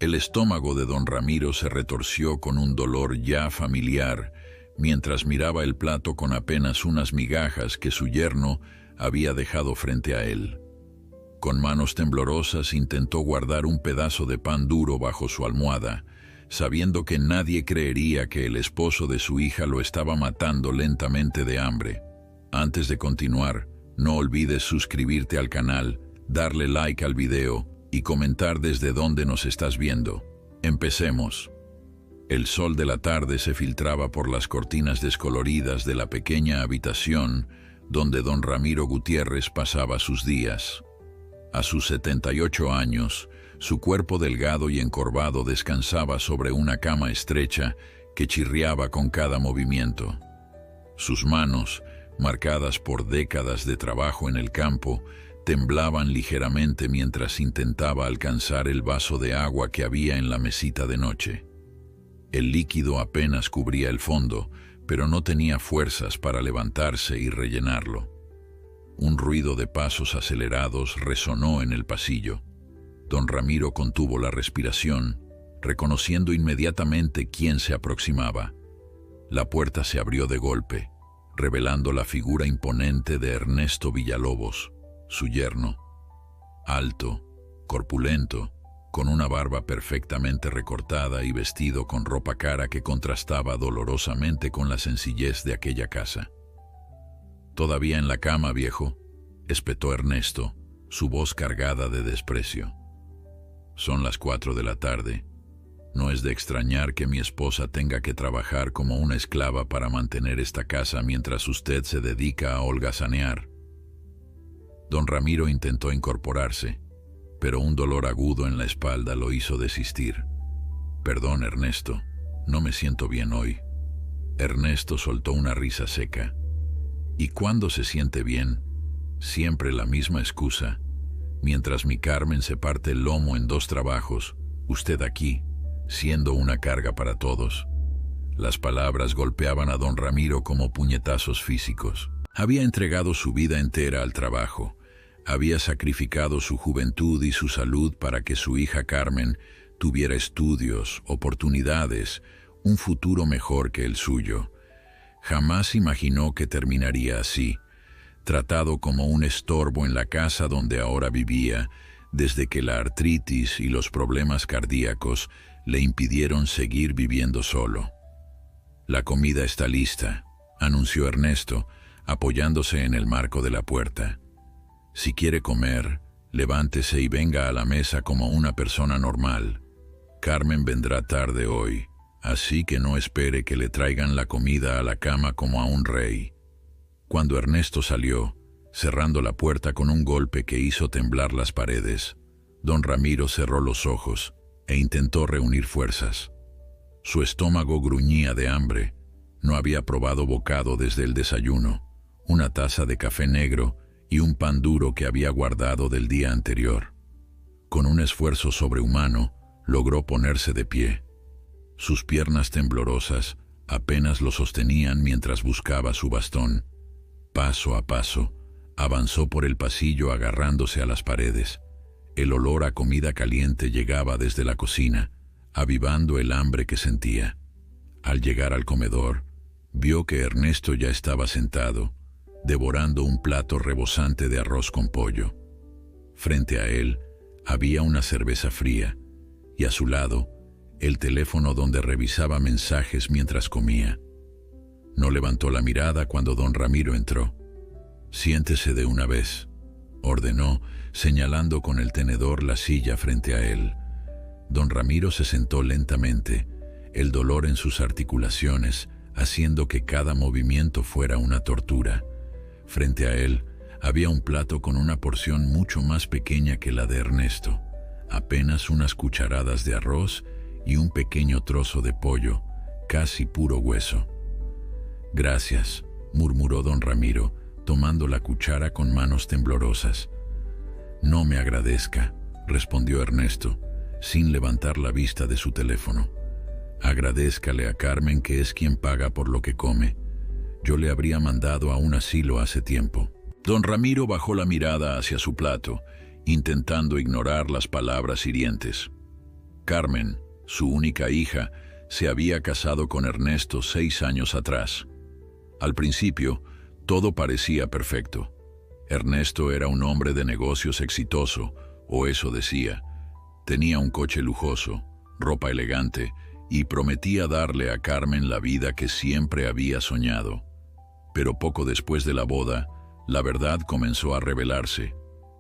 El estómago de don Ramiro se retorció con un dolor ya familiar mientras miraba el plato con apenas unas migajas que su yerno había dejado frente a él. Con manos temblorosas intentó guardar un pedazo de pan duro bajo su almohada, sabiendo que nadie creería que el esposo de su hija lo estaba matando lentamente de hambre. Antes de continuar, no olvides suscribirte al canal, darle like al video y comentar desde dónde nos estás viendo. Empecemos. El sol de la tarde se filtraba por las cortinas descoloridas de la pequeña habitación donde don Ramiro Gutiérrez pasaba sus días. A sus 78 años, su cuerpo delgado y encorvado descansaba sobre una cama estrecha que chirriaba con cada movimiento. Sus manos, marcadas por décadas de trabajo en el campo, temblaban ligeramente mientras intentaba alcanzar el vaso de agua que había en la mesita de noche. El líquido apenas cubría el fondo, pero no tenía fuerzas para levantarse y rellenarlo. Un ruido de pasos acelerados resonó en el pasillo. Don Ramiro contuvo la respiración, reconociendo inmediatamente quién se aproximaba. La puerta se abrió de golpe, revelando la figura imponente de Ernesto Villalobos, su yerno. Alto, corpulento, con una barba perfectamente recortada y vestido con ropa cara que contrastaba dolorosamente con la sencillez de aquella casa. «¿Todavía en la cama, viejo?», espetó Ernesto, su voz cargada de desprecio. «Son las 4 de la tarde. No es de extrañar que mi esposa tenga que trabajar como una esclava para mantener esta casa mientras usted se dedica a holgazanear». Don Ramiro intentó incorporarse, pero un dolor agudo en la espalda lo hizo desistir. «Perdón, Ernesto, no me siento bien hoy». Ernesto soltó una risa seca. «¿Y cuándo se siente bien? Siempre la misma excusa. Mientras mi Carmen se parte el lomo en 2 trabajos, usted aquí, siendo una carga para todos». Las palabras golpeaban a don Ramiro como puñetazos físicos. Había entregado su vida entera al trabajo. Había sacrificado su juventud y su salud para que su hija Carmen tuviera estudios, oportunidades, un futuro mejor que el suyo. Jamás imaginó que terminaría así, tratado como un estorbo en la casa donde ahora vivía, desde que la artritis y los problemas cardíacos le impidieron seguir viviendo solo. «La comida está lista», anunció Ernesto, apoyándose en el marco de la puerta. «Si quiere comer, levántese y venga a la mesa como una persona normal. Carmen vendrá tarde hoy, así que no espere que le traigan la comida a la cama como a un rey». Cuando Ernesto salió, cerrando la puerta con un golpe que hizo temblar las paredes, don Ramiro cerró los ojos e intentó reunir fuerzas. Su estómago gruñía de hambre. No había probado bocado desde el desayuno, una taza de café negro y un pan duro que había guardado del día anterior. Con un esfuerzo sobrehumano, logró ponerse de pie. Sus piernas temblorosas apenas lo sostenían mientras buscaba su bastón. Paso a paso, avanzó por el pasillo agarrándose a las paredes. El olor a comida caliente llegaba desde la cocina, avivando el hambre que sentía. Al llegar al comedor, vio que Ernesto ya estaba sentado, devorando un plato rebosante de arroz con pollo. Frente a él había una cerveza fría y a su lado el teléfono donde revisaba mensajes mientras comía. No levantó la mirada cuando don Ramiro entró. «Siéntese de una vez», ordenó, señalando con el tenedor la silla frente a él. Don Ramiro se sentó lentamente, el dolor en sus articulaciones haciendo que cada movimiento fuera una tortura. Frente a él había un plato con una porción mucho más pequeña que la de Ernesto, apenas unas cucharadas de arroz y un pequeño trozo de pollo, casi puro hueso. «Gracias», murmuró don Ramiro, tomando la cuchara con manos temblorosas. «No me agradezca», respondió Ernesto, sin levantar la vista de su teléfono. «Agradézcale a Carmen, que es quien paga por lo que come. Yo le habría mandado a un asilo hace tiempo». Don Ramiro bajó la mirada hacia su plato, intentando ignorar las palabras hirientes. Carmen, su única hija, se había casado con Ernesto 6 años atrás. Al principio, todo parecía perfecto. Ernesto era un hombre de negocios exitoso, o eso decía. Tenía un coche lujoso, ropa elegante, y prometía darle a Carmen la vida que siempre había soñado. Pero poco después de la boda, la verdad comenzó a revelarse.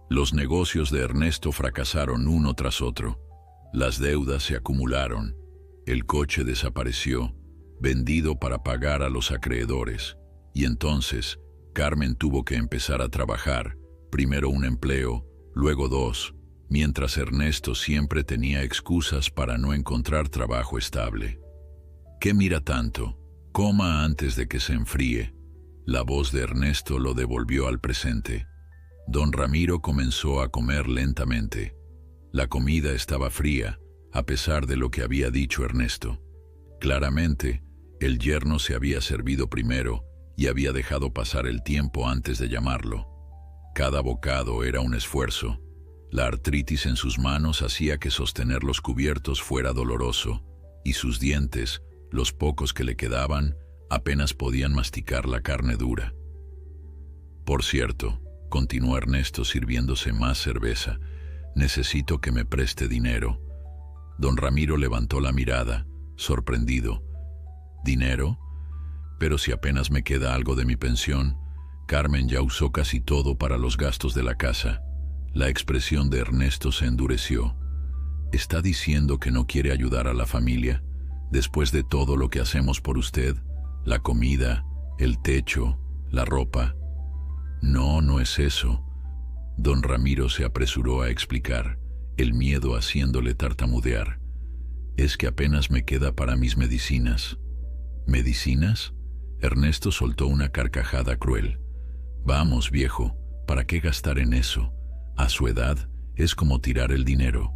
Los negocios de Ernesto fracasaron uno tras otro. Las deudas se acumularon. El coche desapareció, vendido para pagar a los acreedores. Y entonces, Carmen tuvo que empezar a trabajar, primero un empleo, luego 2, mientras Ernesto siempre tenía excusas para no encontrar trabajo estable. ¿Qué mira tanto? Coma antes de que se enfríe. La voz de Ernesto lo devolvió al presente. Don Ramiro comenzó a comer lentamente. La comida estaba fría, a pesar de lo que había dicho Ernesto. Claramente, el yerno se había servido primero y había dejado pasar el tiempo antes de llamarlo. Cada bocado era un esfuerzo. La artritis en sus manos hacía que sostener los cubiertos fuera doloroso, y sus dientes, los pocos que le quedaban, apenas podían masticar la carne dura. Por cierto, continuó Ernesto sirviéndose más cerveza, necesito que me preste dinero. Don Ramiro levantó la mirada, sorprendido. ¿Dinero? Pero si apenas me queda algo de mi pensión, Carmen ya usó casi todo para los gastos de la casa. La expresión de Ernesto se endureció. ¿Está diciendo que no quiere ayudar a la familia? Después de todo lo que hacemos por usted, la comida, el techo, la ropa. No, no es eso. Don Ramiro se apresuró a explicar, el miedo haciéndole tartamudear. Es que apenas me queda para mis medicinas. ¿Medicinas? Ernesto soltó una carcajada cruel. Vamos, viejo, ¿para qué gastar en eso? A su edad es como tirar el dinero.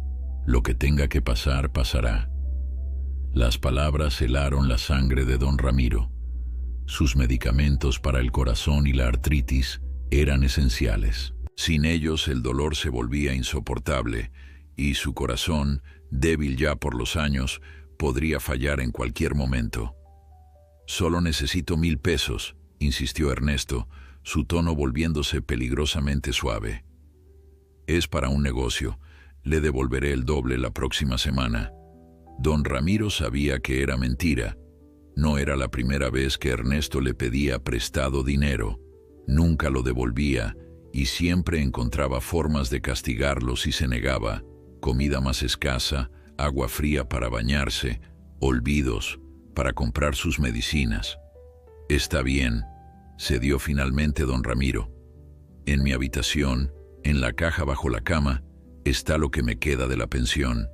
Lo que tenga que pasar, pasará. Las palabras helaron la sangre de don Ramiro. Sus medicamentos para el corazón y la artritis eran esenciales. Sin ellos el dolor se volvía insoportable y su corazón, débil ya por los años, podría fallar en cualquier momento. Solo necesito 1,000 pesos, insistió Ernesto, su tono volviéndose peligrosamente suave. Es para un negocio. Le devolveré el doble la próxima semana. Don Ramiro sabía que era mentira. No era la primera vez que Ernesto le pedía prestado dinero. Nunca lo devolvía y siempre encontraba formas de castigarlo si se negaba. Comida más escasa, agua fría para bañarse, olvidos para comprar sus medicinas. Está bien, cedió finalmente don Ramiro. En mi habitación, en la caja bajo la cama, está lo que me queda de la pensión.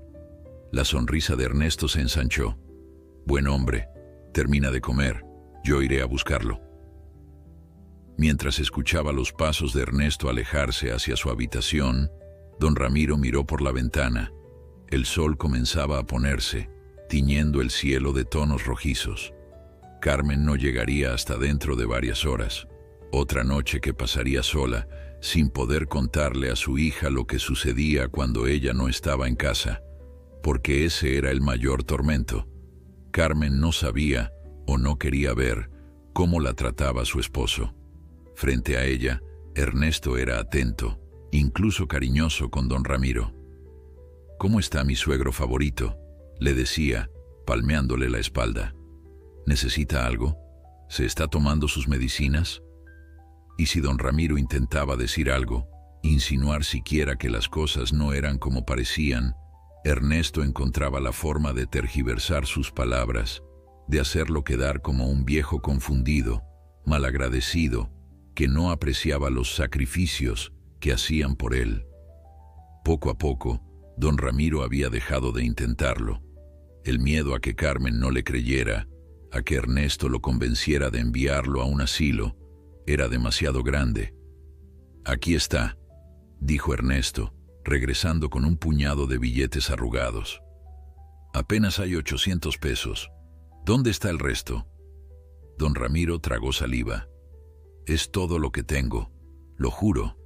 La sonrisa de Ernesto se ensanchó. Buen hombre, termina de comer, yo iré a buscarlo. Mientras escuchaba los pasos de Ernesto alejarse hacia su habitación, don Ramiro miró por la ventana. El sol comenzaba a ponerse, tiñendo el cielo de tonos rojizos. Carmen no llegaría hasta dentro de varias horas. Otra noche que pasaría sola, sin poder contarle a su hija lo que sucedía cuando ella no estaba en casa, porque ese era el mayor tormento. Carmen no sabía o no quería ver cómo la trataba su esposo. Frente a ella, Ernesto era atento, incluso cariñoso con don Ramiro. ¿Cómo está mi suegro favorito?, le decía, palmeándole la espalda. ¿Necesita algo? ¿Se está tomando sus medicinas? Y si don Ramiro intentaba decir algo, insinuar siquiera que las cosas no eran como parecían, Ernesto encontraba la forma de tergiversar sus palabras, de hacerlo quedar como un viejo confundido, malagradecido, que no apreciaba los sacrificios que hacían por él. Poco a poco, don Ramiro había dejado de intentarlo. El miedo a que Carmen no le creyera, a que Ernesto lo convenciera de enviarlo a un asilo, era demasiado grande. Aquí está, dijo Ernesto, regresando con un puñado de billetes arrugados. Apenas hay 800 pesos. ¿Dónde está el resto? Don Ramiro tragó saliva. Es todo lo que tengo, lo juro.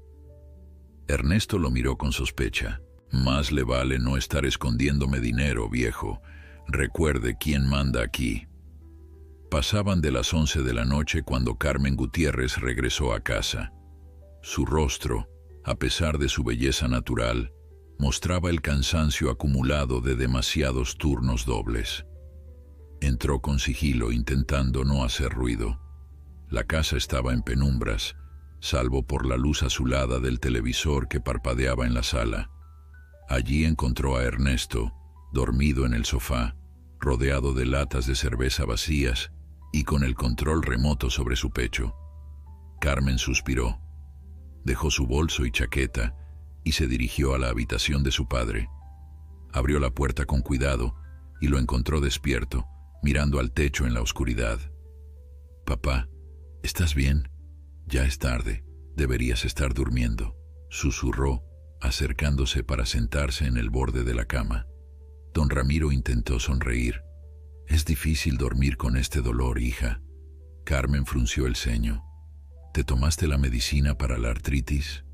Ernesto lo miró con sospecha. Más le vale no estar escondiéndome dinero, viejo. Recuerde quién manda aquí. Pasaban de las 11 de la noche cuando Carmen Gutiérrez regresó a casa. Su rostro, a pesar de su belleza natural, mostraba el cansancio acumulado de demasiados turnos dobles. Entró con sigilo intentando no hacer ruido. La casa estaba en penumbras, salvo por la luz azulada del televisor que parpadeaba en la sala. Allí encontró a Ernesto, dormido en el sofá, rodeado de latas de cerveza vacías y con el control remoto sobre su pecho. Carmen suspiró, dejó su bolso y chaqueta y se dirigió a la habitación de su padre. Abrió la puerta con cuidado y lo encontró despierto, mirando al techo en la oscuridad. «Papá, ¿estás bien? Ya es tarde, deberías estar durmiendo», susurró, acercándose para sentarse en el borde de la cama. Don Ramiro intentó sonreír. «Es difícil dormir con este dolor, hija». Carmen frunció el ceño. «¿Te tomaste la medicina para la artritis?».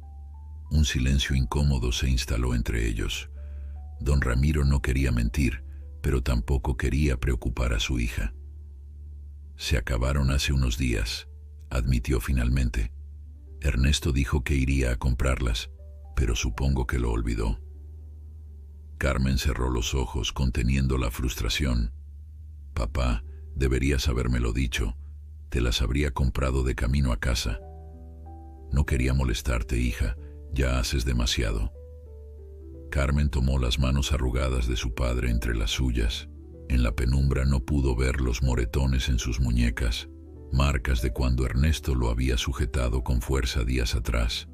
Un silencio incómodo se instaló entre ellos. Don Ramiro no quería mentir, pero tampoco quería preocupar a su hija. «Se acabaron hace unos días», admitió finalmente. «Ernesto dijo que iría a comprarlas, pero supongo que lo olvidó». Carmen cerró los ojos conteniendo la frustración. «Papá, deberías habérmelo dicho. Te las habría comprado de camino a casa». «No quería molestarte, hija. Ya haces demasiado». Carmen tomó las manos arrugadas de su padre entre las suyas. En la penumbra no pudo ver los moretones en sus muñecas, marcas de cuando Ernesto lo había sujetado con fuerza días atrás.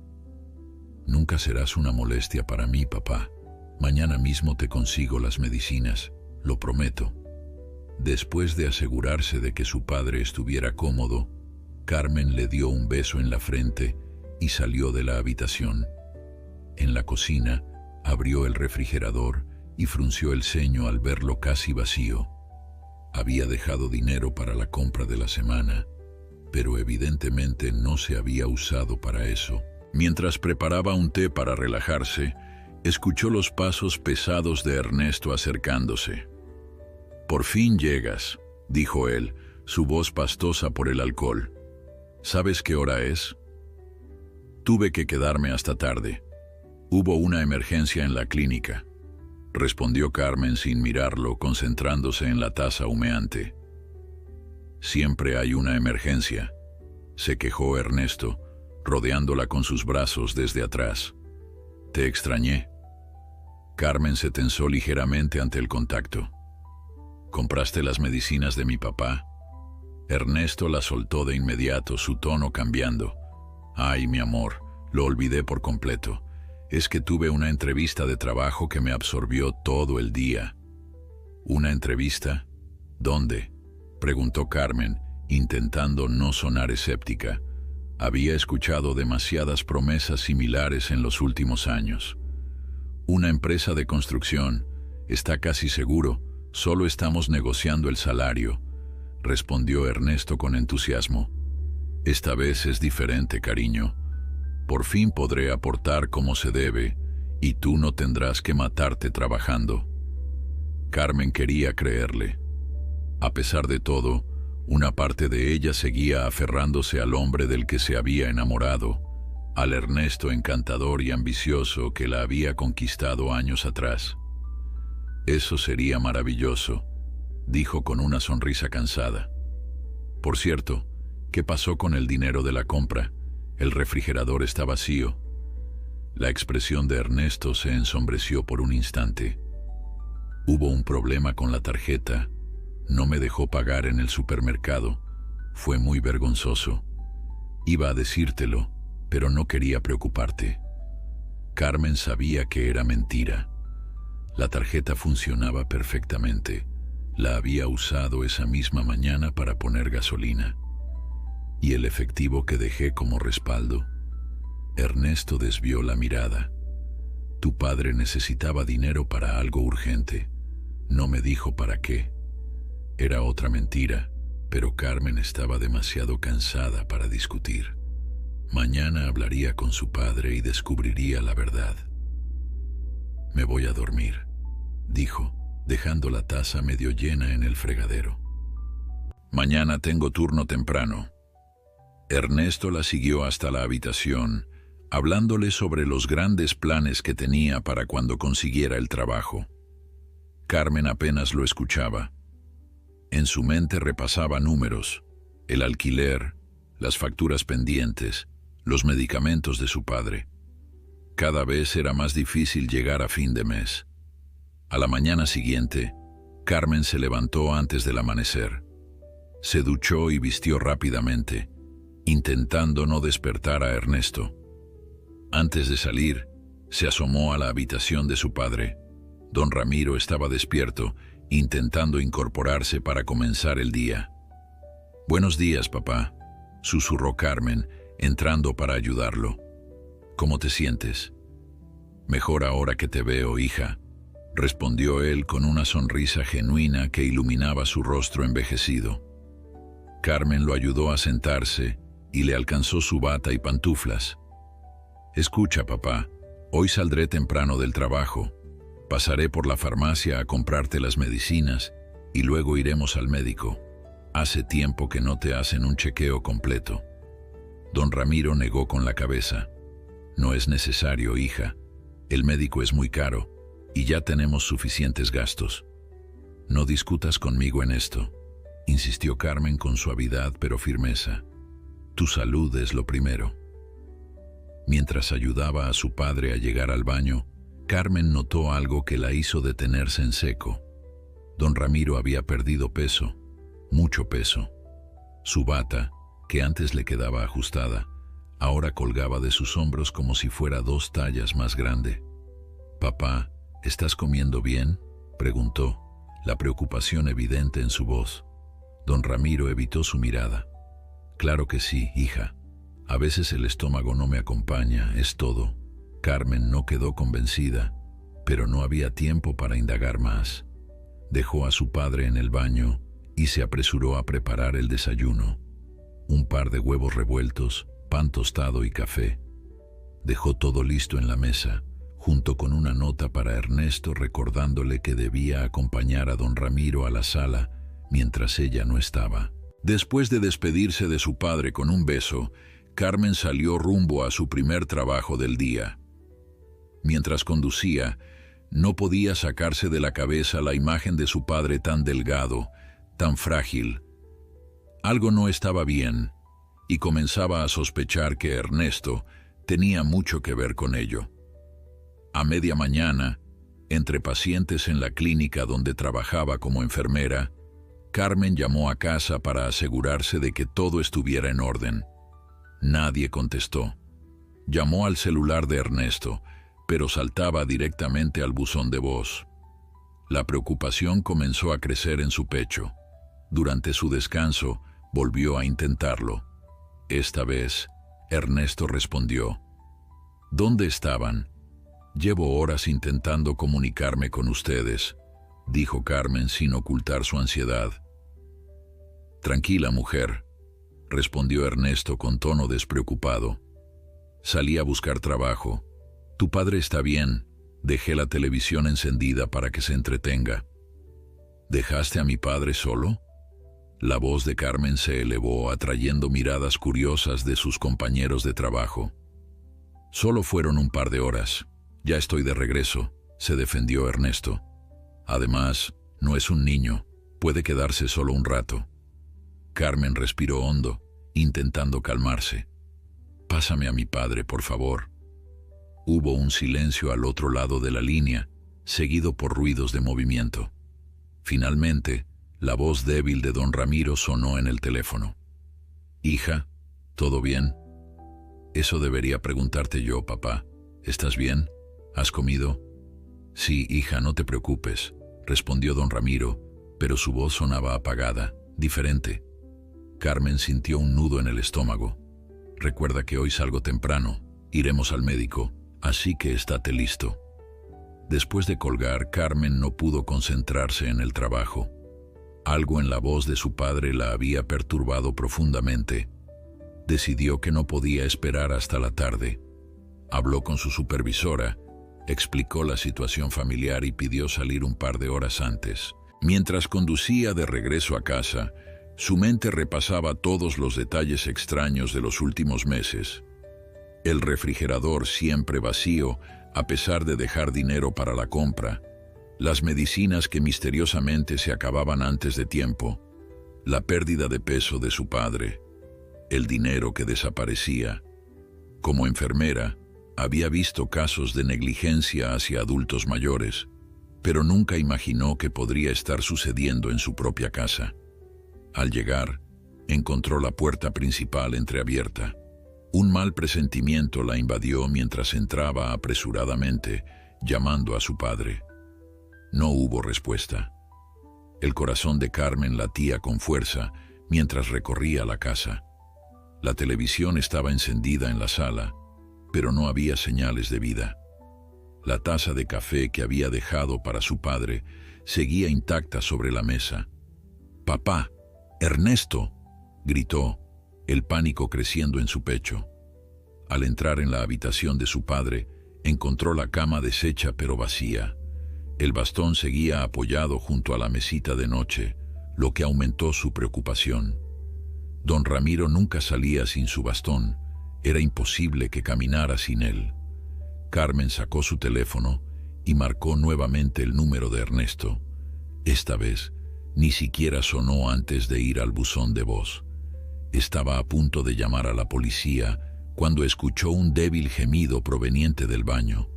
«Nunca serás una molestia para mí, papá. Mañana mismo te consigo las medicinas, lo prometo». Después de asegurarse de que su padre estuviera cómodo, Carmen le dio un beso en la frente y salió de la habitación. En la cocina, abrió el refrigerador y frunció el ceño al verlo casi vacío. Había dejado dinero para la compra de la semana, pero evidentemente no se había usado para eso. Mientras preparaba un té para relajarse, escuchó los pasos pesados de Ernesto acercándose. «Por fin llegas», dijo él, su voz pastosa por el alcohol. «¿Sabes qué hora es?». «Tuve que quedarme hasta tarde. Hubo una emergencia en la clínica», respondió Carmen sin mirarlo, concentrándose en la taza humeante. «Siempre hay una emergencia», se quejó Ernesto, rodeándola con sus brazos desde atrás. «Te extrañé». Carmen se tensó ligeramente ante el contacto. «¿Compraste las medicinas de mi papá?». Ernesto la soltó de inmediato, su tono cambiando. «Ay, mi amor, lo olvidé por completo. Es que tuve una entrevista de trabajo que me absorbió todo el día». «¿Una entrevista? ¿Dónde?», preguntó Carmen, intentando no sonar escéptica. Había escuchado demasiadas promesas similares en los últimos años. «Una empresa de construcción. Está casi seguro. Solo estamos negociando el salario», respondió Ernesto con entusiasmo. «Esta vez es diferente, cariño. Por fin podré aportar como se debe y tú no tendrás que matarte trabajando». Carmen quería creerle. A pesar de todo, una parte de ella seguía aferrándose al hombre del que se había enamorado, al Ernesto encantador y ambicioso que la había conquistado años atrás. «Eso sería maravilloso», dijo con una sonrisa cansada. «Por cierto, ¿qué pasó con el dinero de la compra? El refrigerador está vacío». La expresión de Ernesto se ensombreció por un instante. «Hubo un problema con la tarjeta. No me dejó pagar en el supermercado. Fue muy vergonzoso. Iba a decírtelo, pero no quería preocuparte». Carmen sabía que era mentira. La tarjeta funcionaba perfectamente. La había usado esa misma mañana para poner gasolina. ¿Y el efectivo que dejé como respaldo? Ernesto desvió la mirada. «Tu padre necesitaba dinero para algo urgente. No me dijo para qué». Era otra mentira, pero Carmen estaba demasiado cansada para discutir. Mañana hablaría con su padre y descubriría la verdad. Me voy a dormir, dijo, dejando la taza medio llena en el fregadero. Mañana tengo turno temprano. Ernesto la siguió hasta la habitación, hablándole sobre los grandes planes que tenía para cuando consiguiera el trabajo. Carmen apenas lo escuchaba. En su mente repasaba números, el alquiler, las facturas pendientes, los medicamentos de su padre. Cada vez era más difícil llegar a fin de mes. A la mañana siguiente, Carmen se levantó antes del amanecer. Se duchó y vistió rápidamente, intentando no despertar a Ernesto. Antes de salir, se asomó a la habitación de su padre. Don Ramiro estaba despierto, intentando incorporarse para comenzar el día. «Buenos días, papá», susurró Carmen, entrando para ayudarlo. «¿Cómo te sientes?» «Mejor ahora que te veo, hija», respondió él con una sonrisa genuina que iluminaba su rostro envejecido. Carmen lo ayudó a sentarse y le alcanzó su bata y pantuflas. «Escucha, papá, hoy saldré temprano del trabajo. Pasaré por la farmacia a comprarte las medicinas y luego iremos al médico. Hace tiempo que no te hacen un chequeo completo». Don Ramiro negó con la cabeza. «No es necesario, hija. El médico es muy caro y ya tenemos suficientes gastos». «No discutas conmigo en esto», insistió Carmen con suavidad pero firmeza. «Tu salud es lo primero». Mientras ayudaba a su padre a llegar al baño, Carmen notó algo que la hizo detenerse en seco. Don Ramiro había perdido peso, mucho peso. Su bata, que antes le quedaba ajustada, ahora colgaba de sus hombros como si fuera 2 tallas más grande. «Papá, ¿estás comiendo bien?», preguntó, la preocupación evidente en su voz. Don Ramiro evitó su mirada. «Claro que sí, hija. A veces el estómago no me acompaña, es todo». Carmen no quedó convencida, pero no había tiempo para indagar más. Dejó a su padre en el baño y se apresuró a preparar el desayuno. Un par de huevos revueltos, pan tostado y café. Dejó todo listo en la mesa, junto con una nota para Ernesto recordándole que debía acompañar a don Ramiro a la sala mientras ella no estaba. Después de despedirse de su padre con un beso, Carmen salió rumbo a su primer trabajo del día. Mientras conducía, no podía sacarse de la cabeza la imagen de su padre tan delgado, tan frágil. Algo no estaba bien, y comenzaba a sospechar que Ernesto tenía mucho que ver con ello. A media mañana, entre pacientes en la clínica donde trabajaba como enfermera, Carmen llamó a casa para asegurarse de que todo estuviera en orden. Nadie contestó. Llamó al celular de Ernesto, pero saltaba directamente al buzón de voz. La preocupación comenzó a crecer en su pecho. Durante su descanso, volvió a intentarlo. Esta vez, Ernesto respondió. «¿Dónde estaban? Llevo horas intentando comunicarme con ustedes», dijo Carmen sin ocultar su ansiedad. «Tranquila, mujer», respondió Ernesto con tono despreocupado. «Salí a buscar trabajo. Tu padre está bien. Dejé la televisión encendida para que se entretenga». «¿Dejaste a mi padre solo?». La voz de Carmen se elevó, atrayendo miradas curiosas de sus compañeros de trabajo. «Solo fueron un par de horas. Ya estoy de regreso», se defendió Ernesto. «Además, no es un niño. Puede quedarse solo un rato». Carmen respiró hondo, intentando calmarse. «Pásame a mi padre, por favor». Hubo un silencio al otro lado de la línea, seguido por ruidos de movimiento. Finalmente, la voz débil de don Ramiro sonó en el teléfono. «Hija, ¿todo bien?». «Eso debería preguntarte yo, papá. ¿Estás bien? ¿Has comido?». «Sí, hija, no te preocupes», respondió don Ramiro, pero su voz sonaba apagada, diferente. Carmen sintió un nudo en el estómago. «Recuerda que hoy salgo temprano. Iremos al médico, así que estate listo». Después de colgar, Carmen no pudo concentrarse en el trabajo. Algo en la voz de su padre la había perturbado profundamente. Decidió que no podía esperar hasta la tarde. Habló con su supervisora explicó la situación familiar y pidió salir un par de horas antes. Mientras conducía de regreso a casa, su mente repasaba todos los detalles extraños de los últimos meses. El refrigerador siempre vacío, a pesar de dejar dinero para la compra, las medicinas que misteriosamente se acababan antes de tiempo, la pérdida de peso de su padre, el dinero que desaparecía. Como enfermera, había visto casos de negligencia hacia adultos mayores, pero nunca imaginó que podría estar sucediendo en su propia casa. Al llegar, encontró la puerta principal entreabierta. Un mal presentimiento la invadió mientras entraba apresuradamente, llamando a su padre. No hubo respuesta. El corazón de Carmen latía con fuerza mientras recorría la casa. La televisión estaba encendida en la sala, pero no había señales de vida. La taza de café que había dejado para su padre seguía intacta sobre la mesa. «¡Papá! ¡Ernesto!», gritó, el pánico creciendo en su pecho. Al entrar en la habitación de su padre, encontró la cama deshecha pero vacía. El bastón seguía apoyado junto a la mesita de noche, lo que aumentó su preocupación. Don Ramiro nunca salía sin su bastón. Era imposible que caminara sin él. Carmen sacó su teléfono y marcó nuevamente el número de Ernesto. Esta vez, ni siquiera sonó antes de ir al buzón de voz. Estaba a punto de llamar a la policía cuando escuchó un débil gemido proveniente del baño.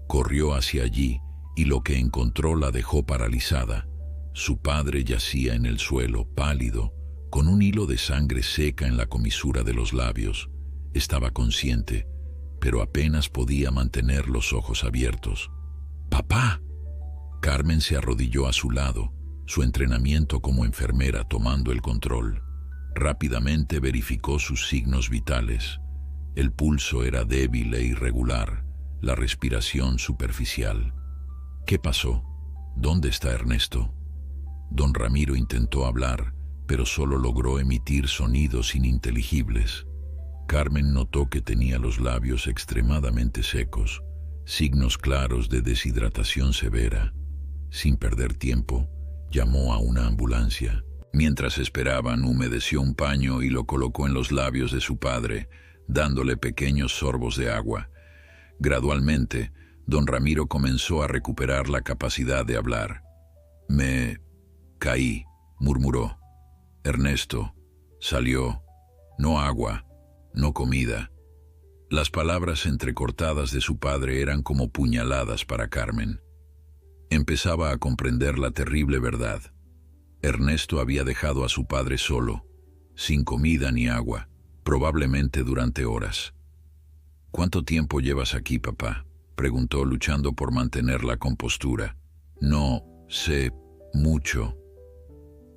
Corrió hacia allí y lo que encontró la dejó paralizada. Su padre yacía en el suelo, pálido, con un hilo de sangre seca en la comisura de los labios. Estaba consciente, pero apenas podía mantener los ojos abiertos. «¡Papá!». Carmen se arrodilló a su lado, su entrenamiento como enfermera tomando el control. Rápidamente verificó sus signos vitales. El pulso era débil e irregular, la respiración superficial. «¿Qué pasó? ¿Dónde está Ernesto?». Don Ramiro intentó hablar, pero solo logró emitir sonidos ininteligibles. Carmen notó que tenía los labios extremadamente secos, signos claros de deshidratación severa. Sin perder tiempo, llamó a una ambulancia. Mientras esperaban, humedeció un paño y lo colocó en los labios de su padre, dándole pequeños sorbos de agua. Gradualmente, don Ramiro comenzó a recuperar la capacidad de hablar. «Me caí», murmuró. «Ernesto salió. No agua, no comida». Las palabras entrecortadas de su padre eran como puñaladas para Carmen. Empezaba a comprender la terrible verdad. Ernesto había dejado a su padre solo, sin comida ni agua, probablemente durante horas. «¿Cuánto tiempo llevas aquí, papá?», preguntó, luchando por mantener la compostura. «No sé mucho».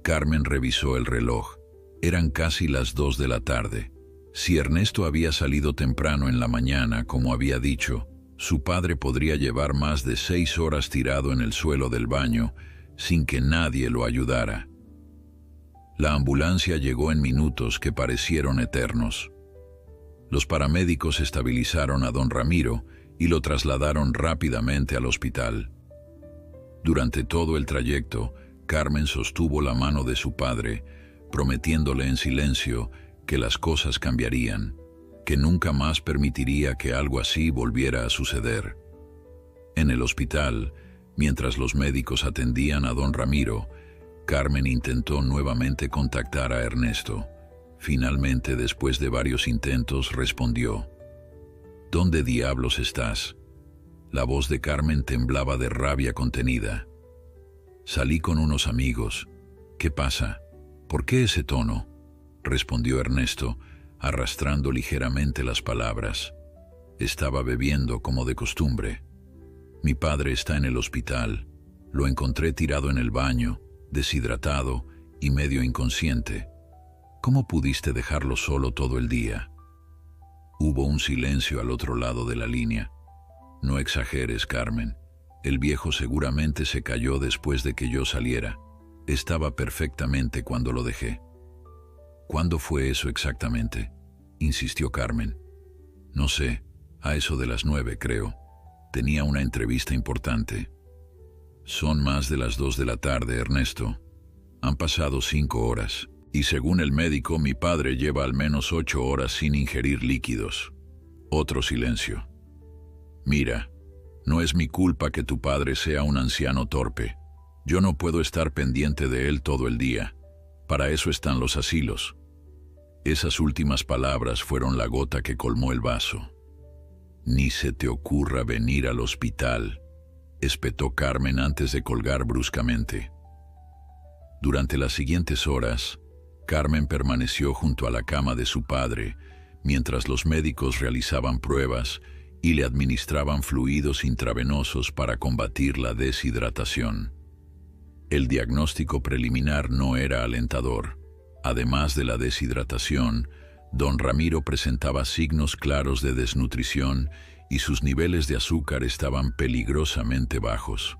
Carmen revisó el reloj. Eran casi las 2 de la tarde. Si Ernesto había salido temprano en la mañana, como había dicho, su padre podría llevar más de 6 horas tirado en el suelo del baño sin que nadie lo ayudara. La ambulancia llegó en minutos que parecieron eternos. Los paramédicos estabilizaron a don Ramiro y lo trasladaron rápidamente al hospital. Durante todo el trayecto, Carmen sostuvo la mano de su padre, prometiéndole en silencio que las cosas cambiarían, que nunca más permitiría que algo así volviera a suceder. En el hospital, mientras los médicos atendían a don Ramiro, Carmen intentó nuevamente contactar a Ernesto. Finalmente, después de varios intentos, respondió. «¿Dónde diablos estás?». La voz de Carmen temblaba de rabia contenida. «Salí con unos amigos». «¿Qué pasa? ¿Por qué ese tono?», respondió Ernesto, arrastrando ligeramente las palabras. «Estaba bebiendo como de costumbre. Mi padre está en el hospital. Lo encontré tirado en el baño, deshidratado y medio inconsciente. ¿Cómo pudiste dejarlo solo todo el día?». Hubo un silencio al otro lado de la línea. «No exageres, Carmen. El viejo seguramente se cayó después de que yo saliera. Estaba perfectamente cuando lo dejé». «¿Cuándo fue eso exactamente?», insistió Carmen. «No sé, a eso de las 9, creo. Tenía una entrevista importante. Son más de las 2 de la tarde, Ernesto. Han pasado 5 horas. Y según el médico, mi padre lleva al menos 8 horas sin ingerir líquidos. Otro silencio. Mira, no es mi culpa que tu padre sea un anciano torpe. Yo no puedo estar pendiente de él todo el día. Para eso están los asilos. Esas últimas palabras fueron la gota que colmó el vaso. Ni se te ocurra venir al hospital, espetó Carmen antes de colgar bruscamente. Durante las siguientes horas, Carmen permaneció junto a la cama de su padre, mientras los médicos realizaban pruebas y le administraban fluidos intravenosos para combatir la deshidratación. El diagnóstico preliminar no era alentador. Además de la deshidratación, don Ramiro presentaba signos claros de desnutrición y sus niveles de azúcar estaban peligrosamente bajos.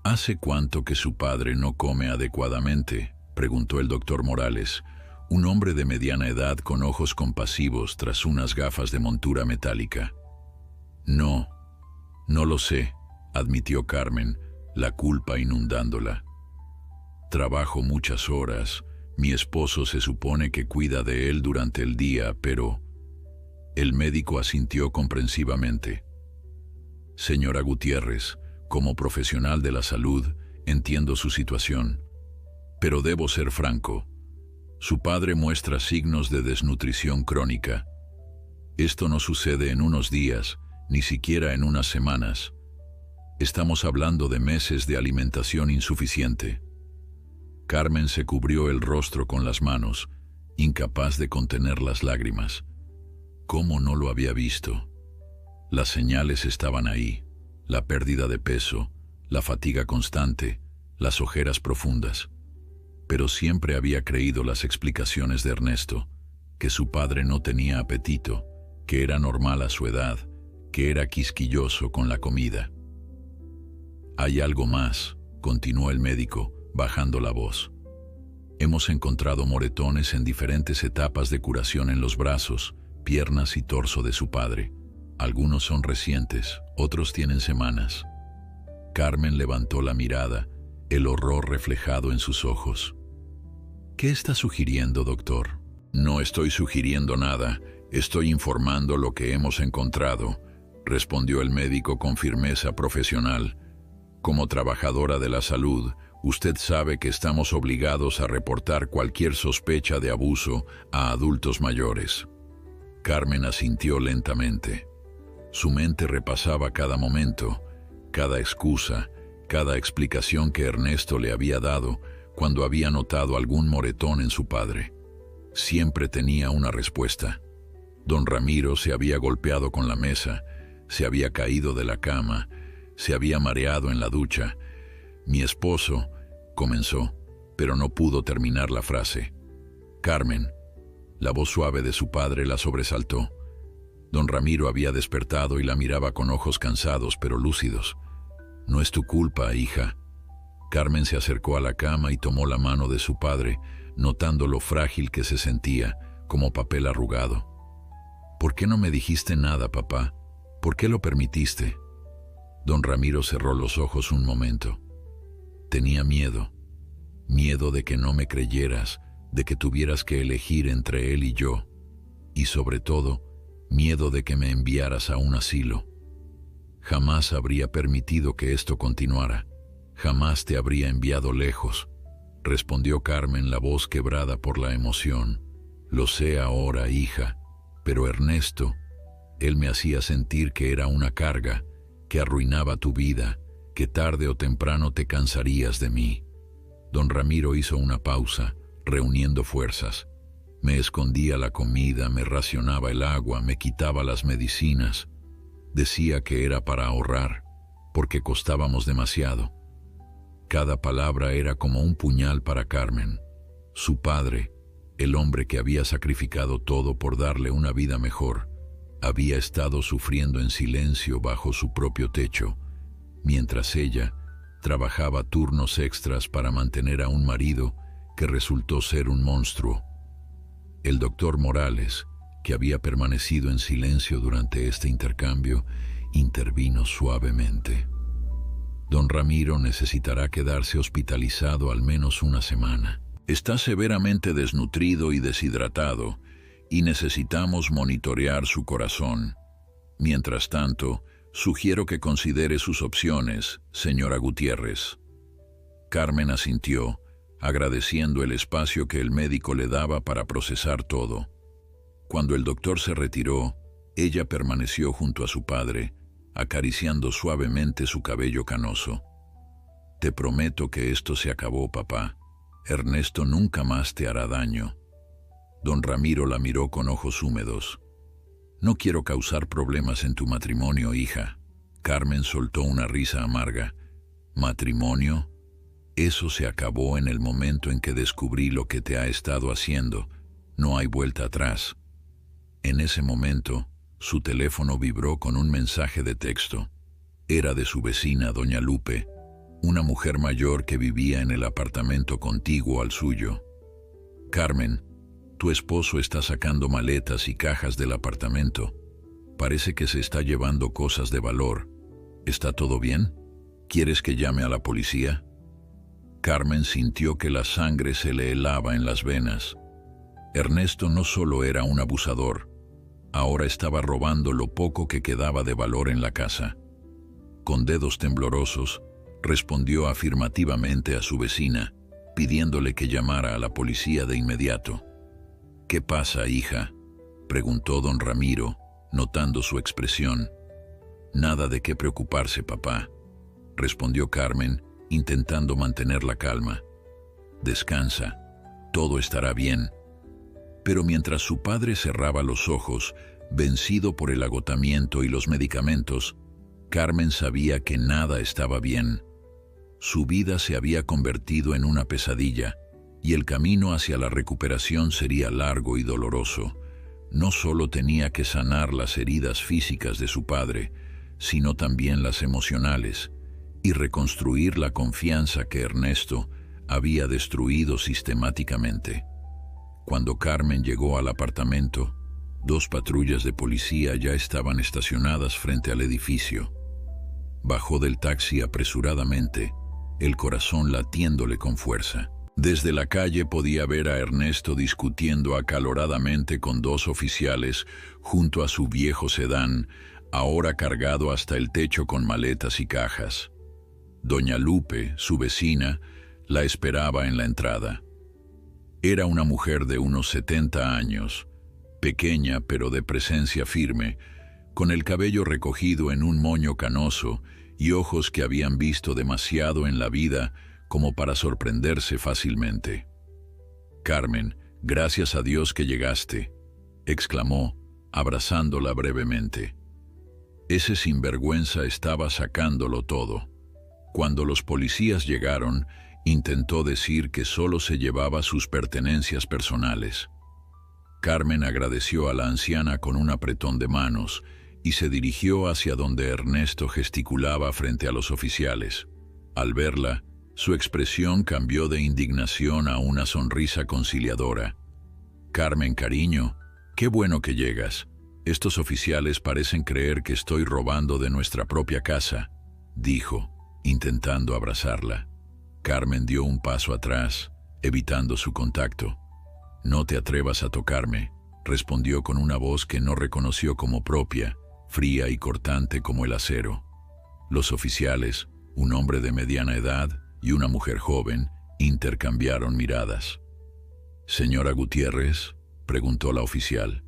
¿Hace cuánto que su padre no come adecuadamente?, preguntó el doctor Morales, un hombre de mediana edad con ojos compasivos tras unas gafas de montura metálica. No lo sé, admitió Carmen, la culpa inundándola. Trabajo muchas horas, mi esposo se supone que cuida de él durante el día, pero... El médico asintió comprensivamente. Señora Gutiérrez, como profesional de la salud, entiendo su situación. Pero debo ser franco. Su padre muestra signos de desnutrición crónica. Esto no sucede en unos días, ni siquiera en unas semanas. Estamos hablando de meses de alimentación insuficiente. Carmen se cubrió el rostro con las manos, incapaz de contener las lágrimas. ¿Cómo no lo había visto? Las señales estaban ahí: la pérdida de peso, la fatiga constante, las ojeras profundas. Pero siempre había creído las explicaciones de Ernesto, que su padre no tenía apetito, que era normal a su edad, que era quisquilloso con la comida. Hay algo más, continuó el médico, bajando la voz. Hemos encontrado moretones en diferentes etapas de curación en los brazos, piernas y torso de su padre. Algunos son recientes, otros tienen semanas. Carmen levantó la mirada, el horror reflejado en sus ojos. ¿Qué está sugiriendo, doctor? No estoy sugiriendo nada, estoy informando lo que hemos encontrado, respondió el médico con firmeza profesional. Como trabajadora de la salud, usted sabe que estamos obligados a reportar cualquier sospecha de abuso a adultos mayores. Carmen asintió lentamente. Su mente repasaba cada momento, cada excusa, cada explicación que Ernesto le había dado cuando había notado algún moretón en su padre. Siempre tenía una respuesta. Don Ramiro se había golpeado con la mesa, se había caído de la cama, se había mareado en la ducha. Mi esposo, comenzó, pero no pudo terminar la frase. Carmen, la voz suave de su padre la sobresaltó. Don Ramiro había despertado y la miraba con ojos cansados pero lúcidos. No es tu culpa, hija. Carmen se acercó a la cama y tomó la mano de su padre, notando lo frágil que se sentía, como papel arrugado. ¿Por qué no me dijiste nada, papá? ¿Por qué lo permitiste? Don Ramiro cerró los ojos un momento. Tenía miedo. Miedo de que no me creyeras, de que tuvieras que elegir entre él y yo. Y sobre todo, miedo de que me enviaras a un asilo. Jamás habría permitido que esto continuara. Jamás te habría enviado lejos, respondió Carmen, la voz quebrada por la emoción. Lo sé ahora, hija, pero Ernesto, él me hacía sentir que era una carga, que arruinaba tu vida, que tarde o temprano te cansarías de mí. Don Ramiro hizo una pausa, reuniendo fuerzas. Me escondía la comida, me racionaba el agua, me quitaba las medicinas. Decía que era para ahorrar, porque costábamos demasiado. Cada palabra era como un puñal para Carmen. Su padre, el hombre que había sacrificado todo por darle una vida mejor, había estado sufriendo en silencio bajo su propio techo, mientras ella trabajaba turnos extras para mantener a un marido que resultó ser un monstruo. El doctor Morales, que había permanecido en silencio durante este intercambio, intervino suavemente. Don Ramiro necesitará quedarse hospitalizado al menos una semana. Está severamente desnutrido y deshidratado, y necesitamos monitorear su corazón. Mientras tanto, sugiero que considere sus opciones, señora Gutiérrez. Carmen asintió, agradeciendo el espacio que el médico le daba para procesar todo. Cuando el doctor se retiró, ella permaneció junto a su padre, acariciando suavemente su cabello canoso. Te prometo que esto se acabó, papá. Ernesto nunca más te hará daño. Don Ramiro la miró con ojos húmedos. No quiero causar problemas en tu matrimonio, hija. Carmen soltó una risa amarga. ¿Matrimonio? Eso se acabó en el momento en que descubrí lo que te ha estado haciendo. No hay vuelta atrás. En ese momento, su teléfono vibró con un mensaje de texto. Era de su vecina, doña Lupe, una mujer mayor que vivía en el apartamento contiguo al suyo. Carmen, tu esposo está sacando maletas y cajas del apartamento. Parece que se está llevando cosas de valor. ¿Está todo bien? ¿Quieres que llame a la policía? Carmen sintió que la sangre se le helaba en las venas. Ernesto no solo era un abusador, ahora estaba robando lo poco que quedaba de valor en la casa. Con dedos temblorosos, respondió afirmativamente a su vecina, pidiéndole que llamara a la policía de inmediato. ¿Qué pasa, hija?, preguntó don Ramiro, notando su expresión. Nada de qué preocuparse, papá, respondió Carmen, intentando mantener la calma. Descansa, todo estará bien. Pero mientras su padre cerraba los ojos, vencido por el agotamiento y los medicamentos, Carmen sabía que nada estaba bien. Su vida se había convertido en una pesadilla, y el camino hacia la recuperación sería largo y doloroso. No solo tenía que sanar las heridas físicas de su padre, sino también las emocionales, y reconstruir la confianza que Ernesto había destruido sistemáticamente. Cuando Carmen llegó al apartamento, 2 patrullas de policía ya estaban estacionadas frente al edificio. Bajó del taxi apresuradamente, el corazón latiéndole con fuerza. Desde la calle podía ver a Ernesto discutiendo acaloradamente con 2 oficiales junto a su viejo sedán, ahora cargado hasta el techo con maletas y cajas. Doña Lupe, su vecina, la esperaba en la entrada. Era una mujer de unos 70 años, pequeña pero de presencia firme, con el cabello recogido en un moño canoso y ojos que habían visto demasiado en la vida como para sorprenderse fácilmente. «Carmen, gracias a Dios que llegaste», exclamó, abrazándola brevemente. Ese sinvergüenza estaba sacándolo todo. Cuando los policías llegaron, intentó decir que solo se llevaba sus pertenencias personales. Carmen agradeció a la anciana con un apretón de manos y se dirigió hacia donde Ernesto gesticulaba frente a los oficiales. Al verla, su expresión cambió de indignación a una sonrisa conciliadora. «Carmen, cariño, qué bueno que llegas. Estos oficiales parecen creer que estoy robando de nuestra propia casa», dijo, intentando abrazarla. Carmen dio un paso atrás, evitando su contacto. «No te atrevas a tocarme», respondió con una voz que no reconoció como propia, fría y cortante como el acero. Los oficiales, un hombre de mediana edad y una mujer joven, intercambiaron miradas. «Señora Gutiérrez», preguntó la oficial.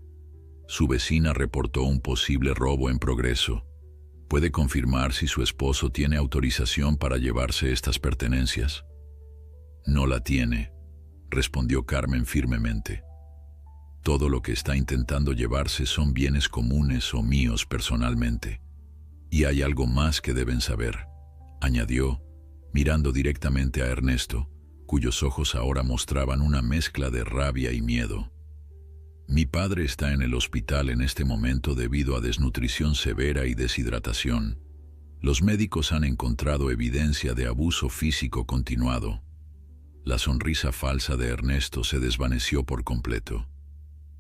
Su vecina reportó un posible robo en progreso. ¿Puede confirmar si su esposo tiene autorización para llevarse estas pertenencias? «No la tiene», respondió Carmen firmemente. «Todo lo que está intentando llevarse son bienes comunes o míos personalmente. Y hay algo más que deben saber», añadió, mirando directamente a Ernesto, cuyos ojos ahora mostraban una mezcla de rabia y miedo. «Mi padre está en el hospital en este momento debido a desnutrición severa y deshidratación. Los médicos han encontrado evidencia de abuso físico continuado». La sonrisa falsa de Ernesto se desvaneció por completo.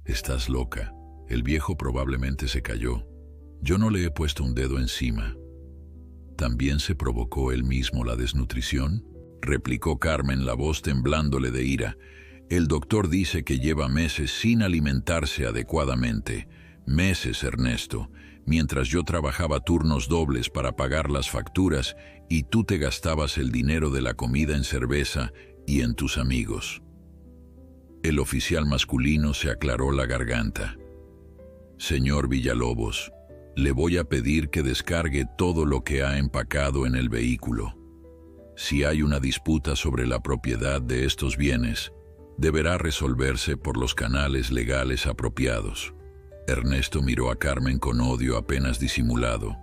«Estás loca. El viejo probablemente se cayó», Yo no le he puesto un dedo encima. ¿También se provocó él mismo la desnutrición?, replicó Carmen, la voz temblándole de ira. El doctor dice que lleva meses sin alimentarse adecuadamente. Meses, Ernesto, mientras yo trabajaba turnos dobles para pagar las facturas y tú te gastabas el dinero de la comida en cerveza y en tus amigos. El oficial masculino se aclaró la garganta. Señor Villalobos, le voy a pedir que descargue todo lo que ha empacado en el vehículo. Si hay una disputa sobre la propiedad de estos bienes, deberá resolverse por los canales legales apropiados. Ernesto miró a Carmen con odio apenas disimulado.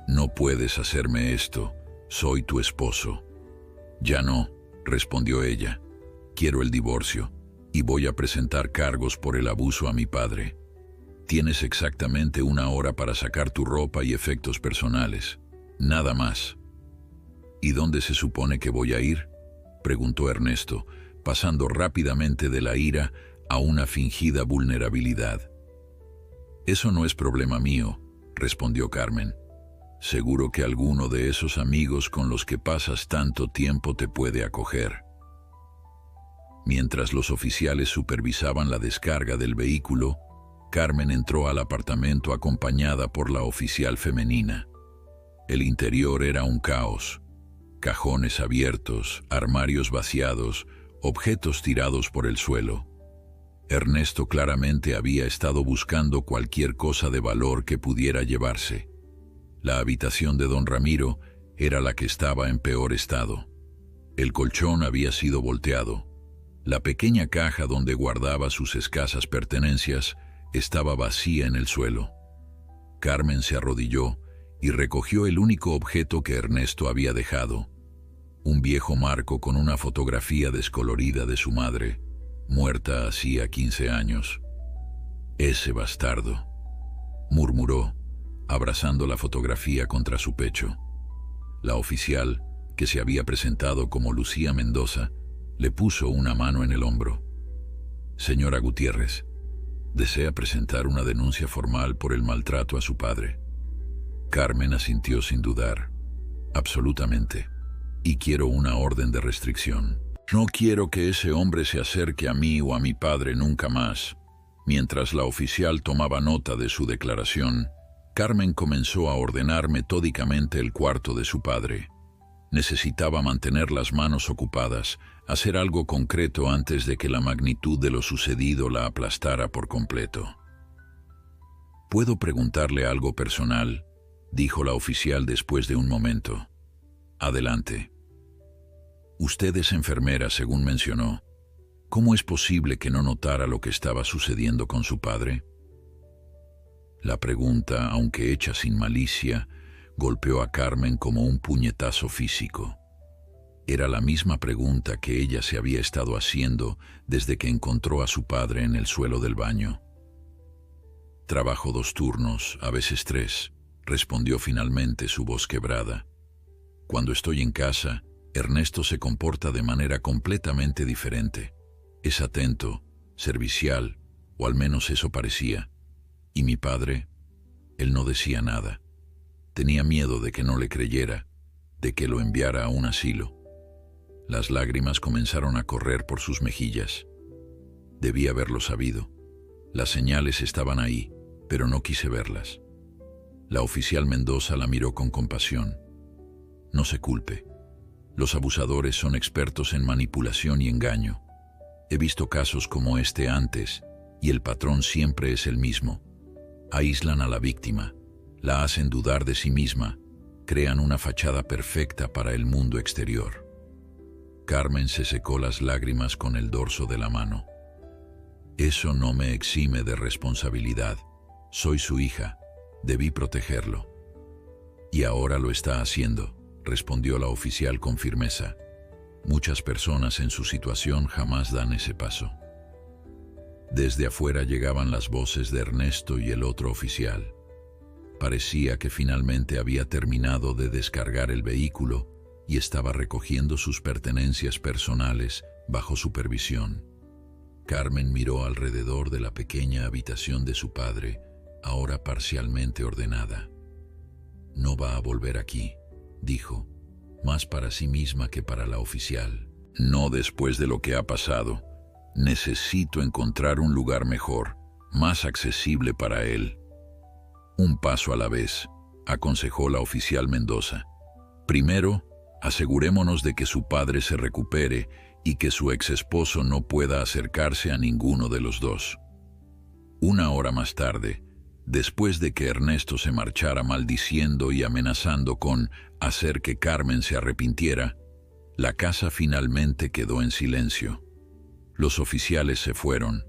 No puedes hacerme esto, soy tu esposo. Ya no, respondió ella. Quiero el divorcio y voy a presentar cargos por el abuso a mi padre. Tienes exactamente 1 hora para sacar tu ropa y efectos personales. Nada más. ¿Y dónde se supone que voy a ir?, preguntó Ernesto, pasando rápidamente de la ira a una fingida vulnerabilidad. Eso no es problema mío, respondió Carmen. Seguro que alguno de esos amigos con los que pasas tanto tiempo te puede acoger. Mientras los oficiales supervisaban la descarga del vehículo, Carmen entró al apartamento acompañada por la oficial femenina. El interior era un caos. Cajones abiertos, armarios vaciados, objetos tirados por el suelo. Ernesto claramente había estado buscando cualquier cosa de valor que pudiera llevarse. La habitación de don Ramiro era la que estaba en peor estado. El colchón había sido volteado. La pequeña caja donde guardaba sus escasas pertenencias estaba vacía en el suelo. Carmen se arrodilló y recogió el único objeto que Ernesto había dejado: un viejo marco con una fotografía descolorida de su madre, muerta hacía 15 años. «Ese bastardo», murmuró, abrazando la fotografía contra su pecho. La oficial, que se había presentado como Lucía Mendoza, le puso una mano en el hombro. «Señora Gutiérrez, ¿desea presentar una denuncia formal por el maltrato a su padre?». Carmen asintió sin dudar. «Absolutamente. Y quiero una orden de restricción. No quiero que ese hombre se acerque a mí o a mi padre nunca más». Mientras la oficial tomaba nota de su declaración, Carmen comenzó a ordenar metódicamente el cuarto de su padre. Necesitaba mantener las manos ocupadas, hacer algo concreto antes de que la magnitud de lo sucedido la aplastara por completo. «¿Puedo preguntarle algo personal?», dijo la oficial después de un momento. «Adelante». «Usted es enfermera, según mencionó. ¿Cómo es posible que no notara lo que estaba sucediendo con su padre?». La pregunta, aunque hecha sin malicia, golpeó a Carmen como un puñetazo físico. Era la misma pregunta que ella se había estado haciendo desde que encontró a su padre en el suelo del baño. «Trabajo 2 turnos, a veces 3», respondió finalmente, su voz quebrada. «Cuando estoy en casa, Ernesto se comporta de manera completamente diferente. Es atento, servicial, o al menos eso parecía. Y mi padre, él no decía nada. Tenía miedo de que no le creyera, de que lo enviara a un asilo». Las lágrimas comenzaron a correr por sus mejillas. Debía haberlo sabido. Las señales estaban ahí, pero no quise verlas. La oficial Mendoza la miró con compasión. «No se culpe. Los abusadores son expertos en manipulación y engaño. He visto casos como este antes, y el patrón siempre es el mismo. Aíslan a la víctima, la hacen dudar de sí misma, crean una fachada perfecta para el mundo exterior». Carmen se secó las lágrimas con el dorso de la mano. «Eso no me exime de responsabilidad. Soy su hija. Debí protegerlo». «Y ahora lo está haciendo», respondió la oficial con firmeza. «Muchas personas en su situación jamás dan ese paso». Desde afuera llegaban las voces de Ernesto y el otro oficial. Parecía que finalmente había terminado de descargar el vehículo y estaba recogiendo sus pertenencias personales bajo supervisión. Carmen miró alrededor de la pequeña habitación de su padre, ahora parcialmente ordenada. No va a volver aquí, dijo, más para sí misma que para la oficial. No después de lo que ha pasado. Necesito encontrar un lugar mejor, más accesible para él. Un paso a la vez, aconsejó la oficial Mendoza. Primero, asegurémonos de que su padre se recupere y que su ex esposo no pueda acercarse a ninguno de los dos. Una hora más tarde, después de que Ernesto se marchara maldiciendo y amenazando con hacer que Carmen se arrepintiera, la casa finalmente quedó en silencio. Los oficiales se fueron,